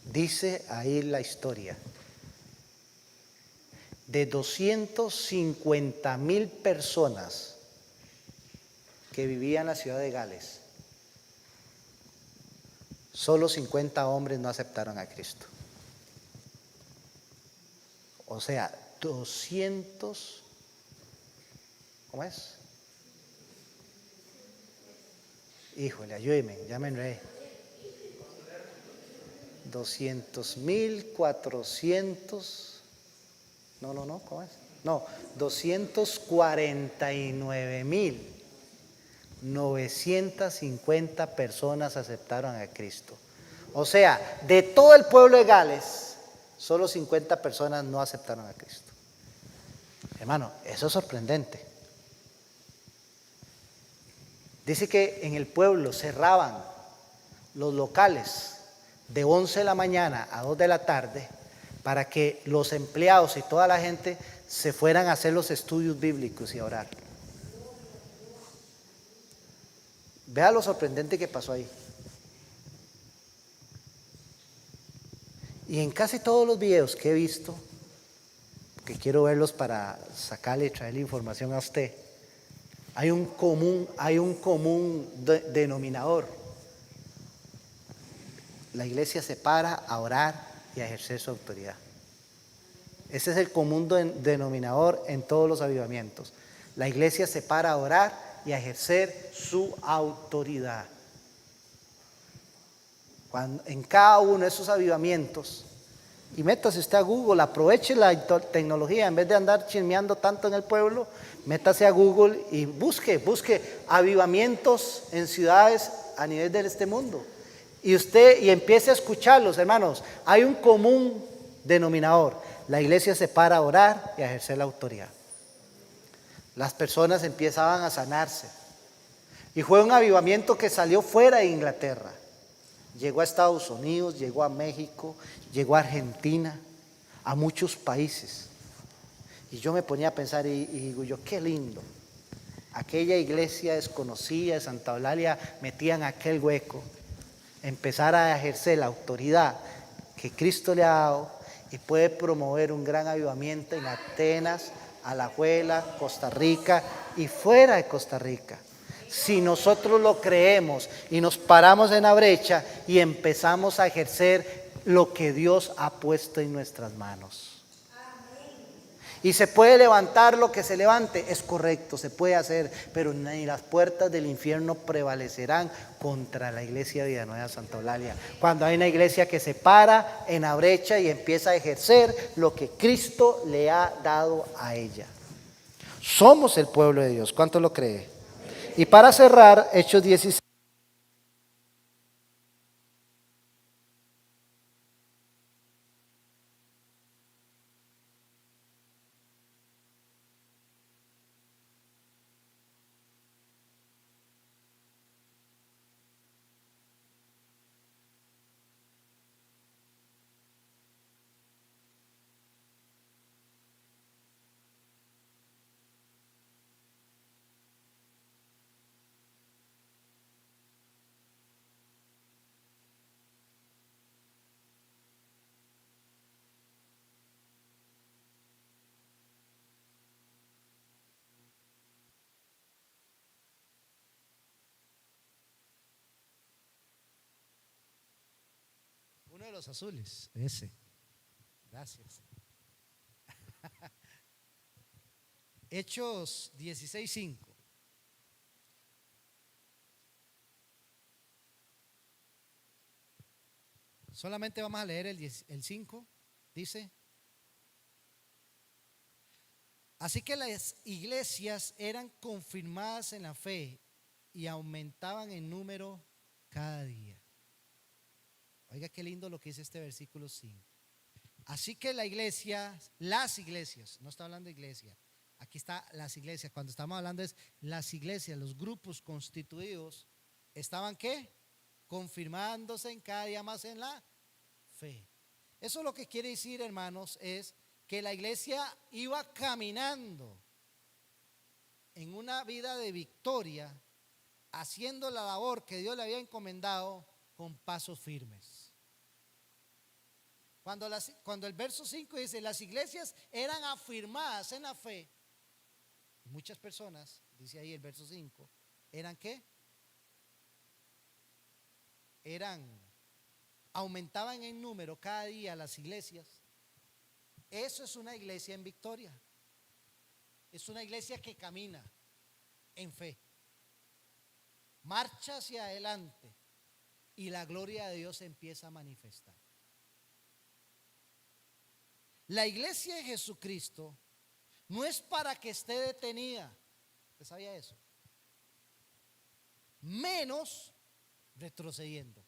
dice ahí la historia, de 250,000 personas que vivían en la ciudad de Gales, solo 50 hombres no aceptaron a Cristo. O sea, 200, ¿cómo es? Híjole, ayúdeme, ya me enredé. 200,000, 400, no, ¿cómo es? No, 249,950 personas aceptaron a Cristo. O sea, de todo el pueblo de Gales, solo 50 personas no aceptaron a Cristo. Hermano, eso es sorprendente. Dice que en el pueblo cerraban los locales de 11 de la mañana a 2 de la tarde para que los empleados y toda la gente se fueran a hacer los estudios bíblicos y a orar. Vea lo sorprendente que pasó ahí. Y en casi todos los videos que he visto, que quiero verlos para sacarle y traerle información a usted, hay un común denominador. La iglesia se para a orar y a ejercer su autoridad. Ese es el común denominador en todos los avivamientos. La iglesia se para a orar y a ejercer su autoridad. En cada uno de esos avivamientos, y métase usted a Google, aproveche la tecnología, en vez de andar chismeando tanto en el pueblo, métase a Google y busque avivamientos en ciudades a nivel de este mundo. Y empiece a escucharlos, hermanos. Hay un común denominador. La iglesia se para a orar y a ejercer la autoridad. Las personas empezaban a sanarse. Y fue un avivamiento que salió fuera de Inglaterra. Llegó a Estados Unidos, llegó a México, llegó a Argentina, a muchos países. Y yo me ponía a pensar y digo yo, qué lindo. Aquella iglesia desconocida de Santa Eulalia metía en aquel hueco, empezar a ejercer la autoridad que Cristo le ha dado y puede promover un gran avivamiento en Atenas, Alajuela, Costa Rica y fuera de Costa Rica. Si nosotros lo creemos y nos paramos en la brecha y empezamos a ejercer lo que Dios ha puesto en nuestras manos. Y se puede levantar lo que se levante, es correcto, se puede hacer, pero ni las puertas del infierno prevalecerán contra la iglesia de Villanueva Santa Eulalia. Cuando hay una iglesia que se para en la brecha y empieza a ejercer lo que Cristo le ha dado a ella. Somos el pueblo de Dios, ¿cuánto lo cree? Y para cerrar, Hechos 16.
los azules. Ese. Gracias. Hechos 16:5. Solamente vamos a leer el 5. Dice: así que las iglesias eran confirmadas en la fe y aumentaban en número cada día. Oiga qué lindo lo que dice este versículo 5. Así que las iglesias, no está hablando de iglesia, aquí está las iglesias. Cuando estamos hablando es las iglesias, los grupos constituidos, estaban ¿qué? Confirmándose en cada día más en la fe. Eso lo que quiere decir, hermanos, es que la iglesia iba caminando en una vida de victoria, haciendo la labor que Dios le había encomendado con pasos firmes. Cuando el verso 5 dice, las iglesias eran afirmadas en la fe, muchas personas, dice ahí el verso 5, ¿eran qué? Aumentaban en número cada día las iglesias. Eso es una iglesia en victoria. Es una iglesia que camina en fe, marcha hacia adelante y la gloria de Dios se empieza a manifestar. La iglesia de Jesucristo no es para que esté detenida. ¿Usted sabía eso? Menos retrocediendo.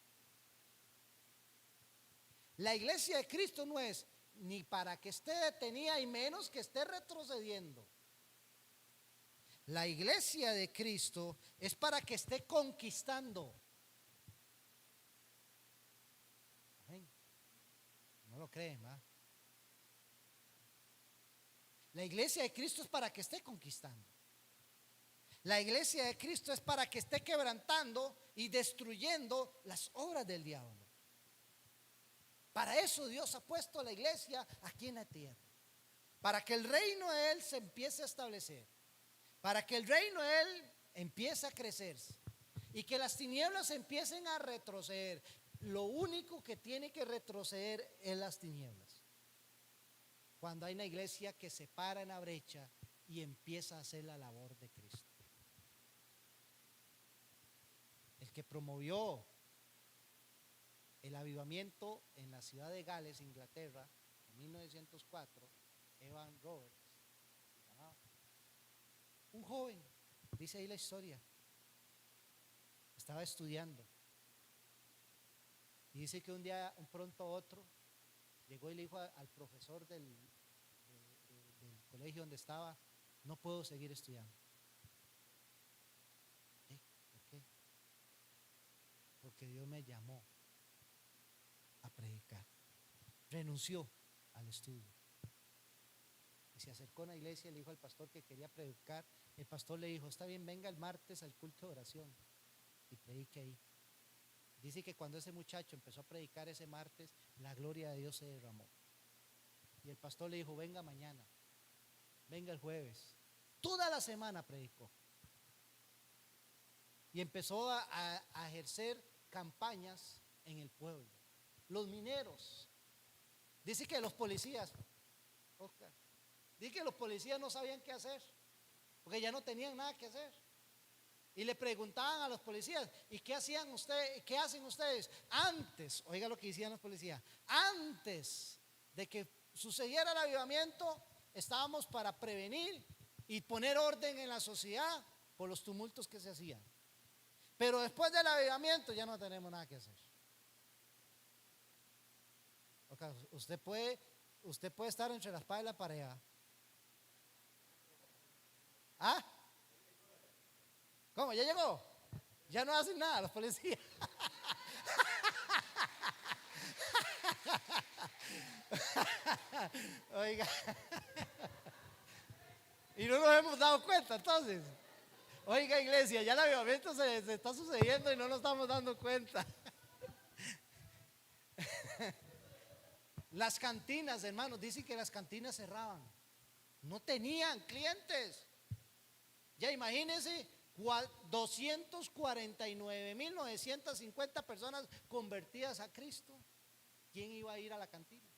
La iglesia de Cristo no es ni para que esté detenida y menos que esté retrocediendo. La iglesia de Cristo es para que esté conquistando. Amén. No lo creen, ¿verdad? La iglesia de Cristo es para que esté conquistando. La iglesia de Cristo es para que esté quebrantando y destruyendo las obras del diablo. Para eso Dios ha puesto la iglesia aquí en la tierra. Para que el reino de Él se empiece a establecer. Para que el reino de Él empiece a crecerse. Y que las tinieblas empiecen a retroceder. Lo único que tiene que retroceder es las tinieblas. Cuando hay una iglesia que se para en la brecha y empieza a hacer la labor de Cristo. El que promovió el avivamiento en la ciudad de Gales, Inglaterra, en 1904, Evan Roberts, un joven, dice ahí la historia, estaba estudiando y dice que un día, un pronto otro, llegó y le dijo al profesor del colegio donde estaba: no puedo seguir estudiando. ¿Por qué? Porque Dios me llamó a predicar. Renunció al estudio y se acercó a la iglesia y le dijo al pastor que quería predicar. El pastor le dijo: está bien, venga el martes al culto de oración y predique ahí. Dice que cuando ese muchacho empezó a predicar ese martes, la gloria de Dios se derramó. Y el pastor le dijo: venga mañana, venga el jueves. Toda la semana predicó. Y empezó a ejercer campañas en el pueblo. Los mineros. Dice que los policías, Oscar, dice que los policías no sabían qué hacer, porque ya no tenían nada que hacer. Y le preguntaban a los policías: ¿y qué hacían ustedes? ¿Qué hacen ustedes? Antes, oiga lo que decían los policías, antes de que sucediera el avivamiento, estábamos para prevenir y poner orden en la sociedad por los tumultos que se hacían. Pero después del avivamiento ya no tenemos nada que hacer. Okay, usted puede estar entre la espada y la pared. ¿Ah? ¿Cómo? ¿Ya llegó? Ya no hacen nada los policías. Oiga. Y no nos hemos dado cuenta entonces. Oiga, iglesia, ya el avivamiento se está sucediendo y no nos estamos dando cuenta. Las cantinas, hermanos, dicen que las cantinas cerraban. No tenían clientes. Ya imagínense, 249.950 personas convertidas a Cristo. ¿quién iba a ir a la cantina?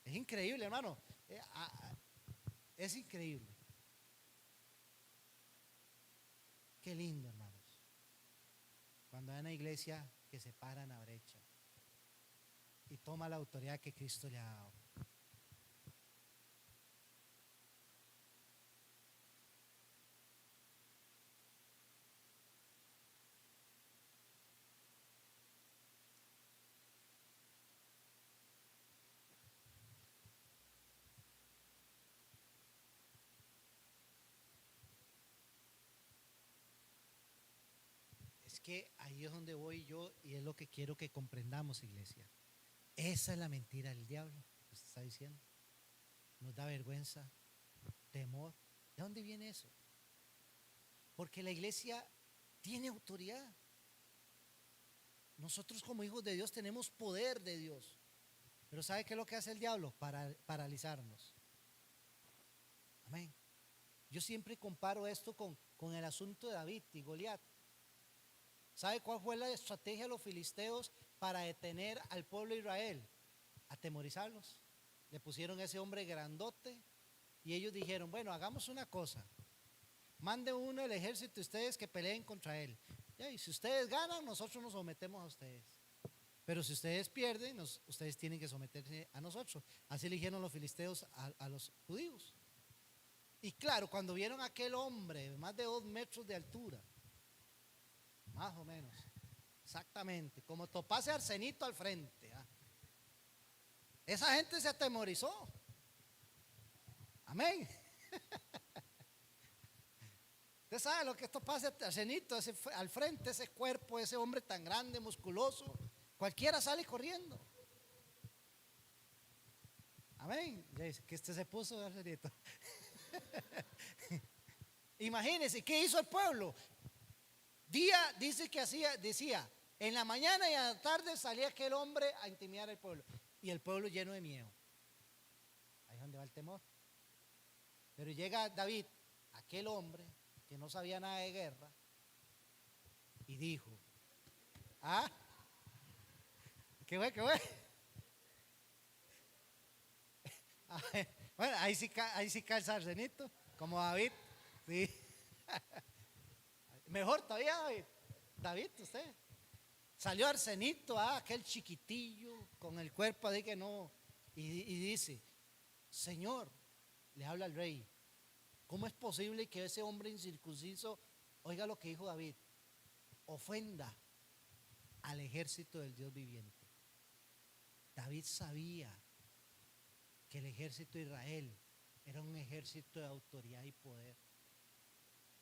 Es increíble, hermano. Es increíble. Qué lindo, hermanos. Cuando hay una iglesia que se para en la brecha y toma la autoridad que Cristo le ha dado. Es que ahí es donde voy yo y es lo que quiero que comprendamos, iglesia. Esa es la mentira del diablo, que usted está diciendo. Nos da vergüenza, temor. ¿De dónde viene eso? Porque la iglesia tiene autoridad. Nosotros como hijos de Dios tenemos poder de Dios. Pero ¿sabe qué es lo que hace el diablo? Para paralizarnos. Amén. Yo siempre comparo esto con el asunto de David y Goliat. ¿Sabe cuál fue la estrategia de los filisteos para detener al pueblo de Israel? Atemorizarlos. Le pusieron a ese hombre grandote y ellos dijeron, bueno, hagamos una cosa. Mande uno el ejército de ustedes que peleen contra él. Y si ustedes ganan, nosotros nos sometemos a ustedes. Pero si ustedes pierden, ustedes tienen que someterse a nosotros. Así le dijeron los filisteos a los judíos. Y claro, cuando vieron a aquel hombre de más de 2 metros de altura, más o menos, exactamente, como topase arsenito al frente, esa gente se atemorizó. Amén. Usted sabe lo que esto pasa, arsenito al frente, ese cuerpo, ese hombre tan grande, musculoso, cualquiera sale corriendo. Amén. Que este se puso arsenito. Imagínense, ¿qué hizo el pueblo? Dice que decía, en la mañana y a la tarde salía aquel hombre a intimidar al pueblo. Y el pueblo lleno de miedo. Ahí es donde va el temor. Pero llega David, aquel hombre que no sabía nada de guerra, y dijo, qué bueno. Bueno, ahí sí cae el sarcenito, como David, sí. Mejor todavía, David, usted. Salió arsenito, aquel chiquitillo, con el cuerpo de que no, y dice, Señor, le habla al rey, ¿cómo es posible que ese hombre incircunciso, oiga lo que dijo David, ofenda al ejército del Dios viviente? David sabía que el ejército de Israel era un ejército de autoridad y poder.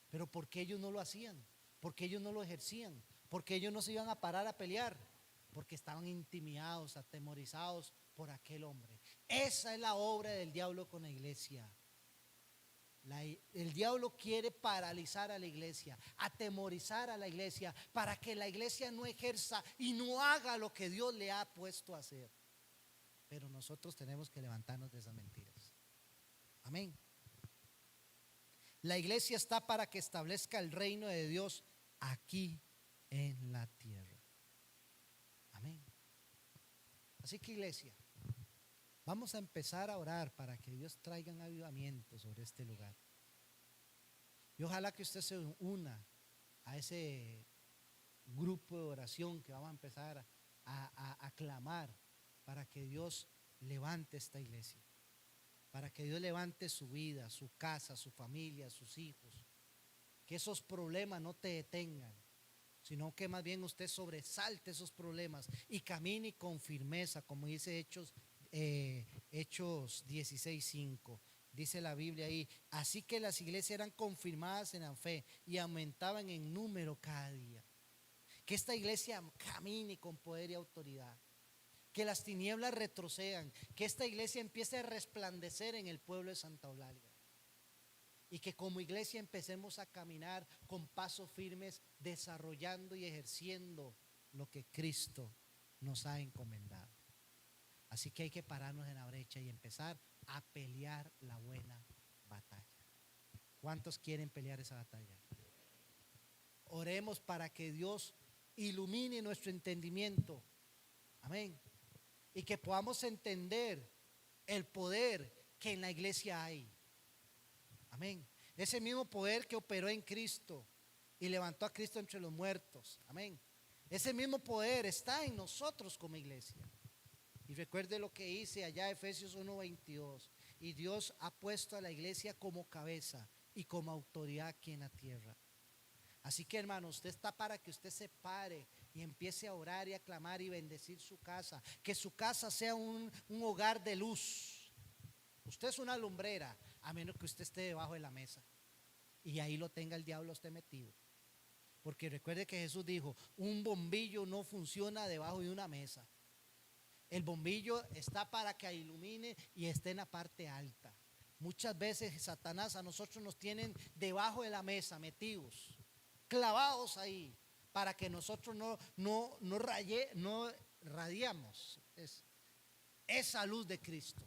Pero ¿por qué ellos no lo hacían? ¿Por qué ellos no lo ejercían? ¿Por qué ellos no se iban a parar a pelear? Porque estaban intimidados, atemorizados por aquel hombre. Esa es la obra del diablo con la iglesia. El diablo quiere paralizar a la iglesia, atemorizar a la iglesia, para que la iglesia no ejerza y no haga lo que Dios le ha puesto a hacer. Pero nosotros tenemos que levantarnos de esas mentiras. Amén. La iglesia está para que establezca el reino de Dios aquí en la tierra. Amén. Así que, iglesia, vamos a empezar a orar para que Dios traiga un avivamiento sobre este lugar. Y ojalá que usted se una a ese grupo de oración que vamos a empezar a clamar para que Dios levante esta iglesia, para que Dios levante su vida, su casa, su familia, sus hijos. Que esos problemas no te detengan, sino que más bien usted sobresalte esos problemas y camine con firmeza, como dice Hechos 16:5. Dice la Biblia ahí, así que las iglesias eran confirmadas en la fe y aumentaban en número cada día. Que esta iglesia camine con poder y autoridad. Que las tinieblas retrocedan. Que esta iglesia empiece a resplandecer en el pueblo de Santa Eulalia. Y que como iglesia empecemos a caminar con pasos firmes, desarrollando y ejerciendo lo que Cristo nos ha encomendado. Así que hay que pararnos en la brecha y empezar a pelear la buena batalla. ¿Cuántos quieren pelear esa batalla? Oremos para que Dios ilumine nuestro entendimiento. Amén. Y que podamos entender el poder que en la iglesia hay. Amén. Ese mismo poder que operó en Cristo y levantó a Cristo entre los muertos. Amén. Ese mismo poder está en nosotros como iglesia. Y recuerde lo que dice allá Efesios 1:22. Y Dios ha puesto a la iglesia como cabeza y como autoridad aquí en la tierra. Así que, hermano, usted está para que usted se pare y empiece a orar y a clamar y bendecir su casa. Que su casa sea un hogar de luz. Usted es una lumbrera, a menos que usted esté debajo de la mesa y ahí lo tenga el diablo usted metido. Porque recuerde que Jesús dijo, un bombillo no funciona debajo de una mesa. El bombillo está para que ilumine y esté en la parte alta. Muchas veces Satanás a nosotros nos tienen debajo de la mesa, metidos, clavados ahí, para que nosotros no radiamos esa luz de Cristo,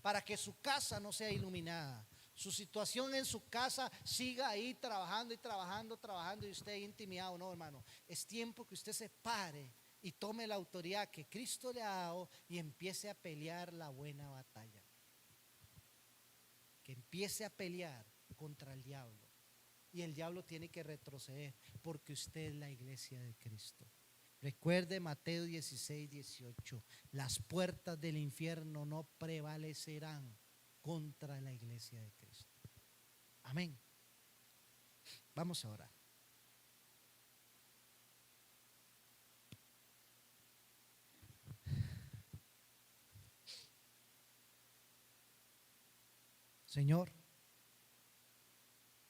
para que su casa no sea iluminada, su situación en su casa siga ahí trabajando y usted intimidado. No, hermano, es tiempo que usted se pare y tome la autoridad que Cristo le ha dado y empiece a pelear la buena batalla. Que empiece a pelear contra el diablo. Y el diablo tiene que retroceder porque usted es la iglesia de Cristo. Recuerde Mateo 16:18. Las puertas del infierno no prevalecerán contra la iglesia de Cristo. Amén. Vamos a orar. Señor,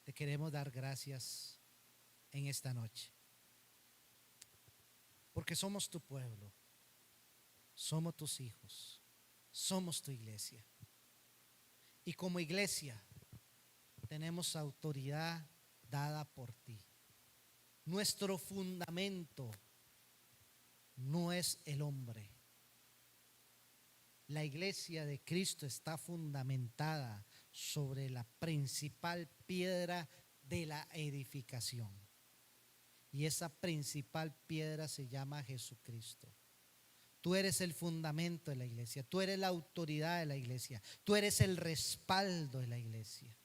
te queremos dar gracias en esta noche, porque somos tu pueblo, somos tus hijos, somos tu iglesia. Y como iglesia tenemos autoridad dada por ti. Nuestro fundamento no es el hombre. La iglesia de Cristo está fundamentada sobre la principal piedra de la edificación. Y esa principal piedra se llama Jesucristo. Tú eres el fundamento de la iglesia, tú eres la autoridad de la iglesia, tú eres el respaldo de la iglesia.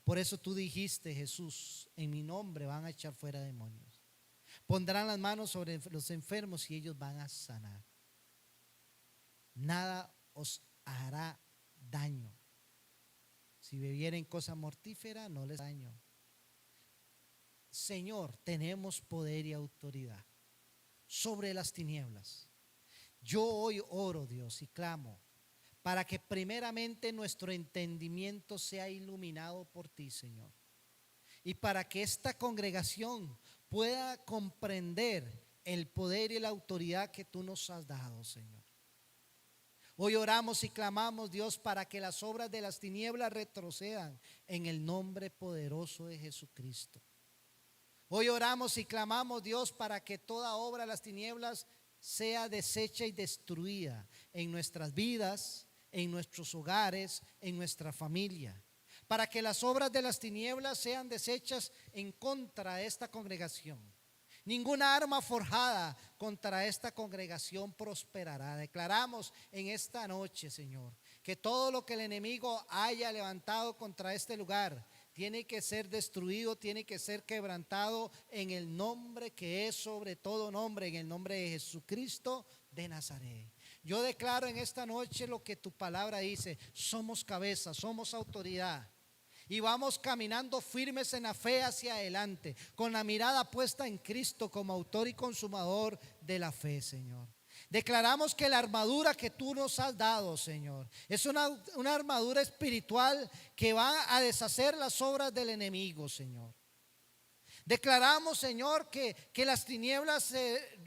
Por eso tú dijiste, Jesús, en mi nombre van a echar fuera demonios. Pondrán las manos sobre los enfermos y ellos van a sanar. Nada os hará daño. Si bebieren cosa mortífera, no les daño. Señor, tenemos poder y autoridad sobre las tinieblas. Yo hoy oro, Dios, y clamo para que primeramente nuestro entendimiento sea iluminado por ti, Señor. Y para que esta congregación pueda comprender el poder y la autoridad que tú nos has dado, Señor. Hoy oramos y clamamos, Dios, para que las obras de las tinieblas retrocedan en el nombre poderoso de Jesucristo. Hoy oramos y clamamos, Dios, para que toda obra de las tinieblas sea deshecha y destruida en nuestras vidas, en nuestros hogares, en nuestra familia. Para que las obras de las tinieblas sean deshechas en contra de esta congregación. Ninguna arma forjada contra esta congregación prosperará. Declaramos en esta noche, Señor, que todo lo que el enemigo haya levantado contra este lugar tiene que ser destruido, tiene que ser quebrantado en el nombre que es sobre todo nombre, en el nombre de Jesucristo de Nazaret. Yo declaro en esta noche lo que tu palabra dice: somos cabeza, somos autoridad. Y vamos caminando firmes en la fe hacia adelante, con la mirada puesta en Cristo como autor y consumador de la fe, Señor. Declaramos que la armadura que tú nos has dado, Señor, es una armadura espiritual que va a deshacer las obras del enemigo, Señor. Declaramos, Señor, que las tinieblas se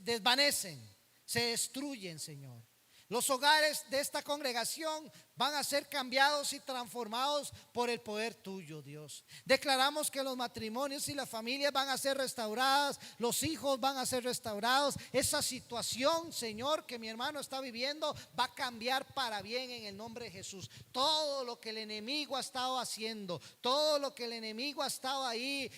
desvanecen, se destruyen, Señor. Los hogares de esta congregación van a ser cambiados y transformados por el poder tuyo, Dios. Declaramos que los matrimonios y las familias van a ser restauradas, los hijos van a ser restaurados. Esa situación, Señor, que mi hermano está viviendo va a cambiar para bien en el nombre de Jesús. Todo lo que el enemigo ha estado haciendo, todo lo que el enemigo ha estado ahí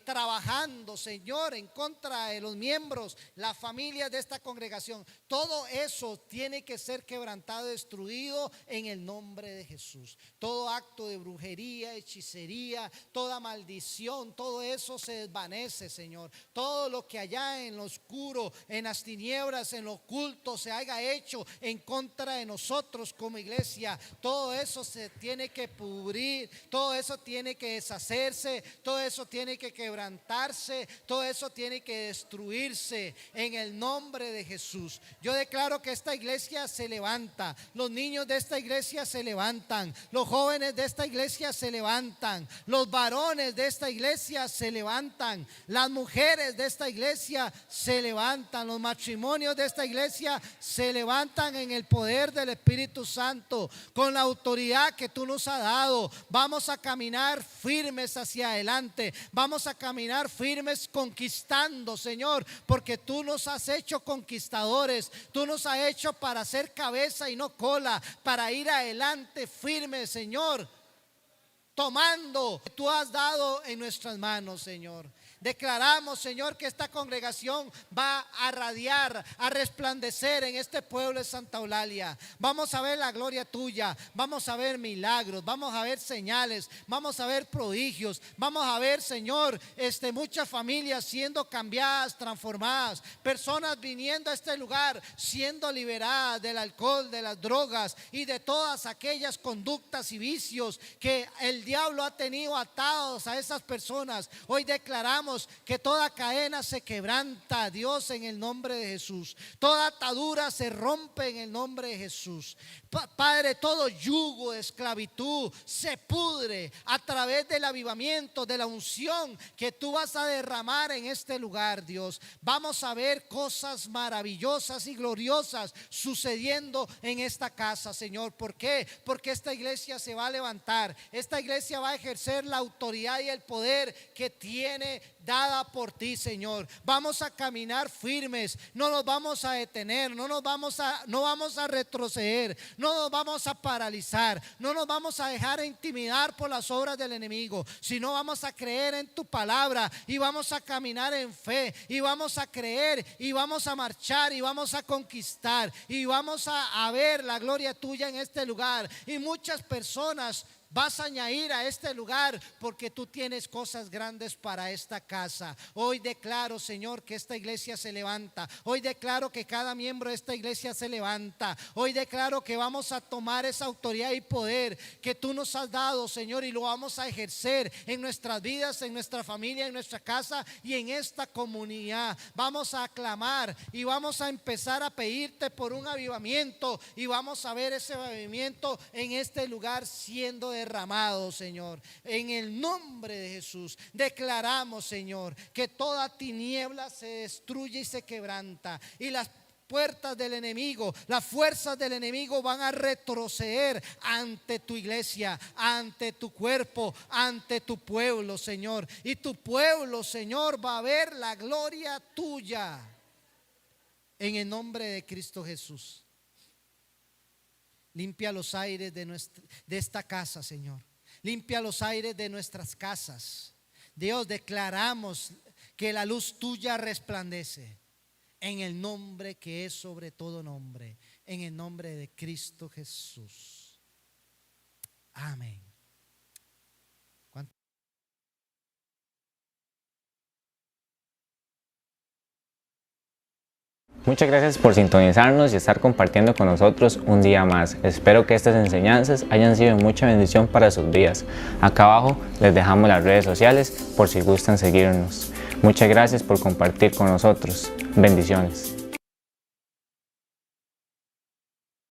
trabajando, Señor, en contra de los miembros, las familias de esta congregación, todo eso tiene que ser quebrantado, destruido en el nombre de Jesús. Todo acto de brujería, hechicería, toda maldición, todo eso se desvanece, Señor. Todo lo que allá en lo oscuro, en las tinieblas, en lo oculto se haya hecho en contra de nosotros como iglesia, todo eso se tiene que pudrir, todo eso tiene que deshacerse, todo eso tiene que quebrantarse, todo eso tiene que destruirse en el nombre de Jesús. Yo declaro que esta iglesia se levanta, los niños de esta iglesia se levantan, los jóvenes de esta iglesia se levantan, los varones de esta iglesia se levantan, las mujeres de esta iglesia se levantan, los matrimonios de esta iglesia se levantan en el poder del Espíritu Santo, con la autoridad que tú nos has dado. Vamos a caminar firmes hacia adelante, vamos a caminar firmes conquistando, Señor, porque tú nos has hecho conquistadores, tú nos has hecho para ser cabeza y no cola, para ir adelante firme, Señor, tomando lo que tú has dado en nuestras manos, Señor. Declaramos, Señor, que esta congregación va a radiar, a resplandecer en este pueblo de Santa Eulalia. Vamos a ver la gloria tuya, vamos a ver milagros, vamos a ver señales, vamos a ver prodigios, vamos a ver, Señor, muchas familias siendo cambiadas, transformadas, personas viniendo a este lugar siendo liberadas del alcohol, de las drogas y de todas aquellas conductas y vicios que el diablo ha tenido atados a esas personas. Hoy declaramos que toda cadena se quebranta, Dios, en el nombre de Jesús. Toda atadura se rompe en el nombre de Jesús. Padre, todo yugo de esclavitud se pudre a través del avivamiento, de la unción que tú vas a derramar en este lugar, Dios. Vamos a ver cosas maravillosas y gloriosas sucediendo en esta casa, Señor. ¿Por qué? Porque esta iglesia se va a levantar, esta iglesia va a ejercer la autoridad y el poder que tiene dada por ti, Señor. Vamos a caminar firmes, no nos vamos a detener, no vamos a retroceder, no nos vamos a paralizar, no nos vamos a dejar intimidar por las obras del enemigo, sino vamos a creer en tu palabra y vamos a caminar en fe y vamos a creer y vamos a marchar y vamos a conquistar y vamos a ver la gloria tuya en este lugar. Y muchas personas vas a añadir a este lugar porque tú tienes cosas grandes para esta casa. Hoy declaro, Señor, que esta iglesia se levanta. Hoy declaro que cada miembro de esta iglesia se levanta. Hoy declaro que vamos a tomar esa autoridad y poder que tú nos has dado, Señor, y lo vamos a ejercer en nuestras vidas, en nuestra familia, en nuestra casa y en esta comunidad. Vamos a aclamar y vamos a empezar a pedirte por un avivamiento y vamos a ver ese avivamiento en este lugar siendo derramado, Señor. En el nombre de Jesús declaramos, Señor, que toda tiniebla se destruye y se quebranta y las puertas del enemigo, las fuerzas del enemigo van a retroceder ante tu iglesia, ante tu cuerpo, ante tu pueblo, Señor. Y tu pueblo, Señor, va a ver la gloria tuya en el nombre de Cristo Jesús. Limpia los aires de esta casa, Señor. Limpia los aires de nuestras casas. Dios, declaramos que la luz tuya resplandece en el nombre que es sobre todo nombre, en el nombre de Cristo Jesús. Amén.
Muchas gracias por sintonizarnos y estar compartiendo con nosotros un día más. Espero que estas enseñanzas hayan sido de mucha bendición para sus vidas. Acá abajo les dejamos las redes sociales por si gustan seguirnos. Muchas gracias por compartir con nosotros. Bendiciones.